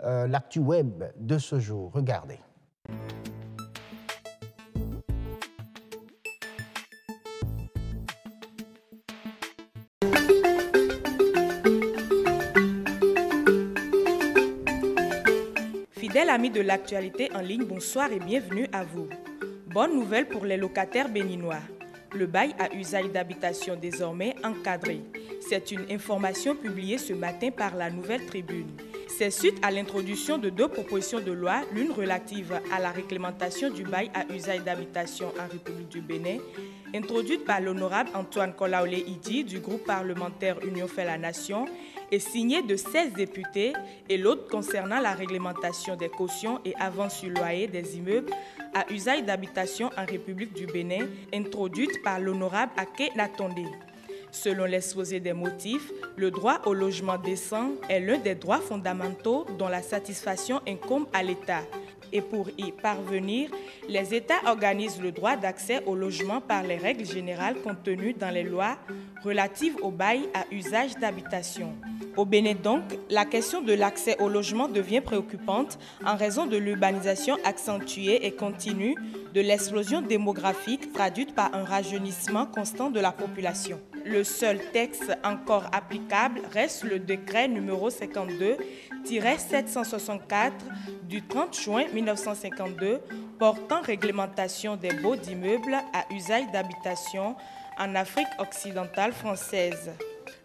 l'actu web de ce jour. Regardez. Fidèles amis de l'actualité en ligne, bonsoir et bienvenue à vous. Bonne nouvelle pour les locataires béninois. Le bail à usage d'habitation désormais encadré. C'est une information publiée ce matin par la Nouvelle Tribune. C'est suite à l'introduction de 2 propositions de loi, l'une relative à la réglementation du bail à usage d'habitation en République du Bénin, introduite par l'honorable Antoine Kolaolé Idi du groupe parlementaire Union fait la Nation, et signée de 16 députés, et l'autre concernant la réglementation des cautions et avances sur loyer des immeubles à usage d'habitation en République du Bénin, introduite par l'honorable Ake Natondé. Selon l'exposé des motifs, le droit au logement décent est l'un des droits fondamentaux dont la satisfaction incombe à l'État. Et pour y parvenir, les États organisent le droit d'accès au logement par les règles générales contenues dans les lois relatives au bail à usage d'habitation. Au Bénin donc, la question de l'accès au logement devient préoccupante en raison de l'urbanisation accentuée et continue, de l'explosion démographique traduite par un rajeunissement constant de la population. Le seul texte encore applicable reste le décret numéro 52-764 du 30 juin 1952 portant réglementation des baux d'immeubles à usage d'habitation en Afrique occidentale française.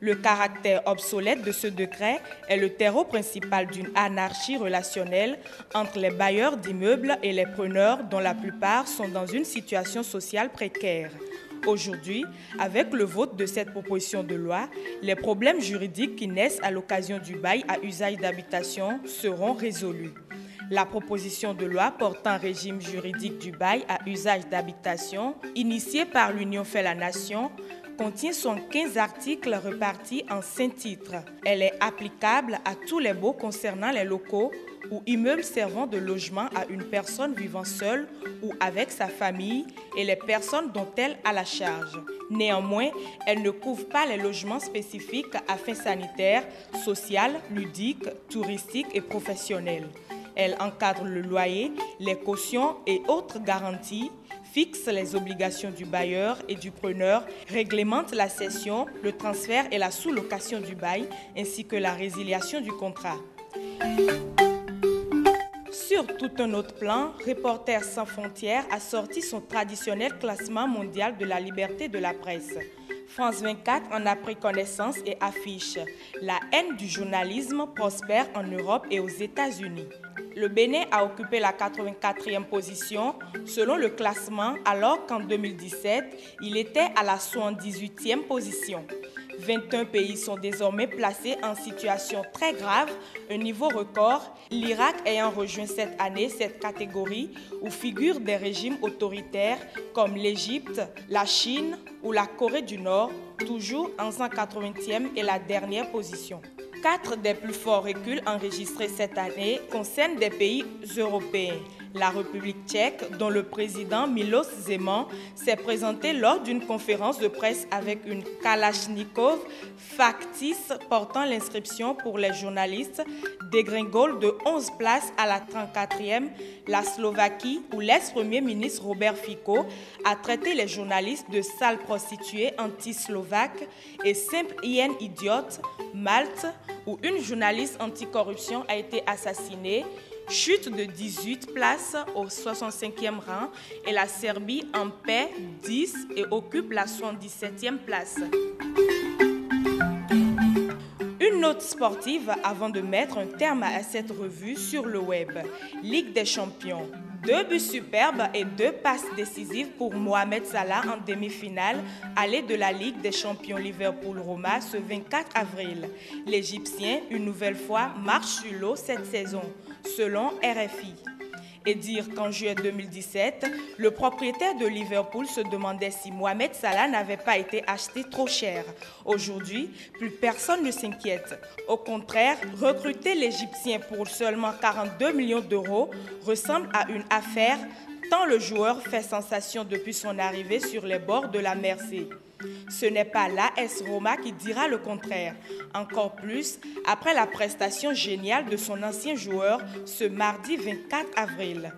Le caractère obsolète de ce décret est le terreau principal d'une anarchie relationnelle entre les bailleurs d'immeubles et les preneurs dont la plupart sont dans une situation sociale précaire. Aujourd'hui, avec le vote de cette proposition de loi, les problèmes juridiques qui naissent à l'occasion du bail à usage d'habitation seront résolus. La proposition de loi portant régime juridique du bail à usage d'habitation, initiée par l'Union fait la Nation, contient 115 articles repartis en 5 titres. Elle est applicable à tous les baux concernant les locaux ou immeubles servant de logement à une personne vivant seule ou avec sa famille et les personnes dont elle a la charge. Néanmoins, elle ne couvre pas les logements spécifiques à fins sanitaires, sociales, ludiques, touristiques et professionnelles. Elle encadre le loyer, les cautions et autres garanties, fixe les obligations du bailleur et du preneur, réglemente la cession, le transfert et la sous-location du bail, ainsi que la résiliation du contrat. Sur tout un autre plan, Reporters sans frontières a sorti son traditionnel classement mondial de la liberté de la presse. France 24 en a pris connaissance et affiche « La haine du journalisme prospère en Europe et aux États-Unis ». Le Bénin a occupé la 84e position selon le classement, alors qu'en 2017, il était à la 78e position. 21 pays sont désormais placés en situation très grave, un niveau record, l'Irak ayant rejoint cette année cette catégorie où figurent des régimes autoritaires comme l'Égypte, la Chine ou la Corée du Nord, toujours en 180e et la dernière position. 4 des plus forts reculs enregistrés cette année concernent des pays européens. La République tchèque, dont le président Miloš Zeman s'est présenté lors d'une conférence de presse avec une Kalachnikov factice portant l'inscription pour les journalistes, dégringole de 11 places à la 34e. La Slovaquie, où l'ex-premier ministre Robert Fico a traité les journalistes de sales prostituées anti-slovaques et simples hyènes idiotes. Malte, où une journaliste anticorruption a été assassinée, chute de 18 places au 65e rang, et la Serbie en paie 10 et occupe la 77e place. Une note sportive avant de mettre un terme à cette revue sur le web. Ligue des champions. 2 buts superbes et 2 passes décisives pour Mohamed Salah en demi-finale, aller de la Ligue des champions Liverpool-Roma ce 24 avril. L'Égyptien, une nouvelle fois, marche sur l'eau cette saison, selon RFI. Et dire qu'en juillet 2017, le propriétaire de Liverpool se demandait si Mohamed Salah n'avait pas été acheté trop cher. Aujourd'hui, plus personne ne s'inquiète. Au contraire, recruter l'Égyptien pour seulement 42 millions d'euros ressemble à une affaire, tant le joueur fait sensation depuis son arrivée sur les bords de la Mersey. Ce n'est pas l'AS Roma qui dira le contraire, encore plus après la prestation géniale de son ancien joueur ce mardi 24 avril.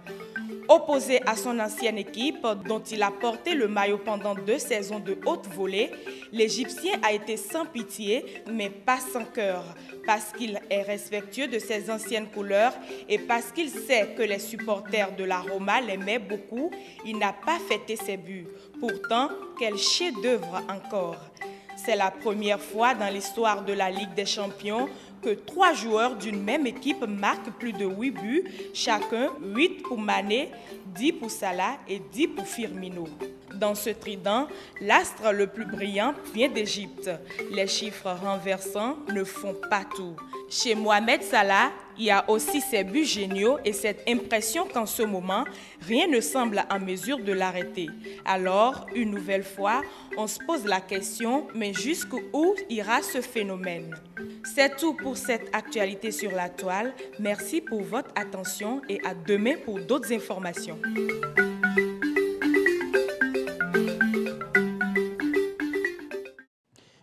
Opposé à son ancienne équipe, dont il a porté le maillot pendant 2 saisons de haute volée, l'Égyptien a été sans pitié, mais pas sans cœur, parce qu'il est respectueux de ses anciennes couleurs et parce qu'il sait que les supporters de la Roma l'aimaient beaucoup, il n'a pas fêté ses buts. Pourtant, quel chef-d'œuvre encore! C'est la première fois dans l'histoire de la Ligue des Champions que 3 joueurs d'une même équipe marquent plus de 8 buts, chacun 8 pour Mané, 10 pour Salah et 10 pour Firmino. Dans ce trident, l'astre le plus brillant vient d'Égypte. Les chiffres renversants ne font pas tout. Chez Mohamed Salah, il y a aussi ses buts géniaux et cette impression qu'en ce moment, rien ne semble en mesure de l'arrêter. Alors, une nouvelle fois, on se pose la question, mais jusqu'où ira ce phénomène? C'est tout pour cette actualité sur la toile. Merci pour votre attention et à demain pour d'autres informations.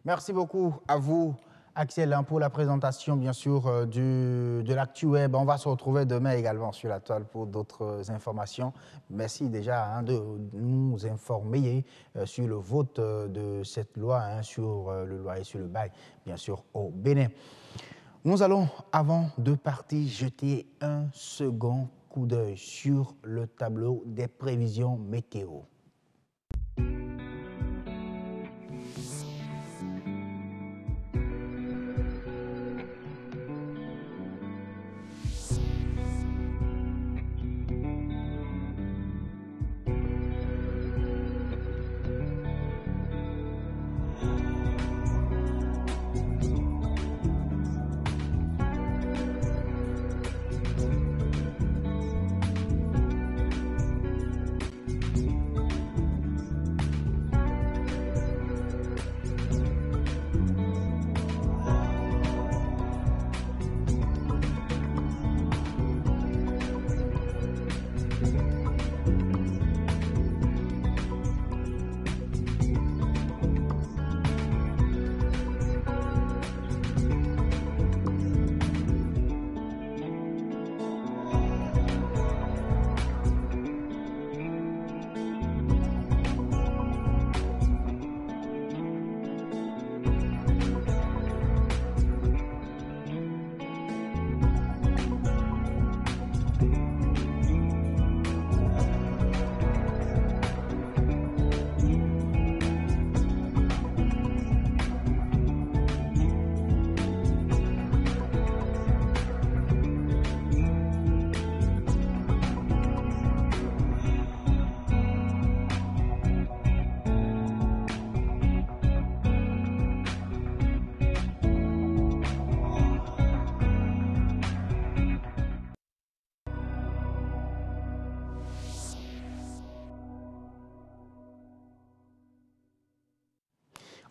Merci beaucoup à vous, Axel, pour la présentation, bien sûr, de l'actu web. On va se retrouver demain également sur la toile pour d'autres informations. Merci déjà de nous informer sur le vote de cette loi sur le loyer sur le bail, bien sûr, au Bénin. Nous allons, avant de partir, jeter un second coup d'œil sur le tableau des prévisions météo.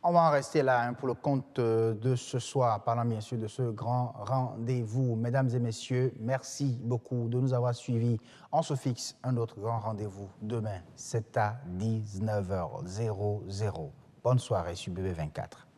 On va en rester là pour le compte de ce soir, parlant bien sûr de ce grand rendez-vous. Mesdames et messieurs, merci beaucoup de nous avoir suivis. On se fixe un autre grand rendez-vous demain, c'est à 19h00. Bonne soirée sur BB24.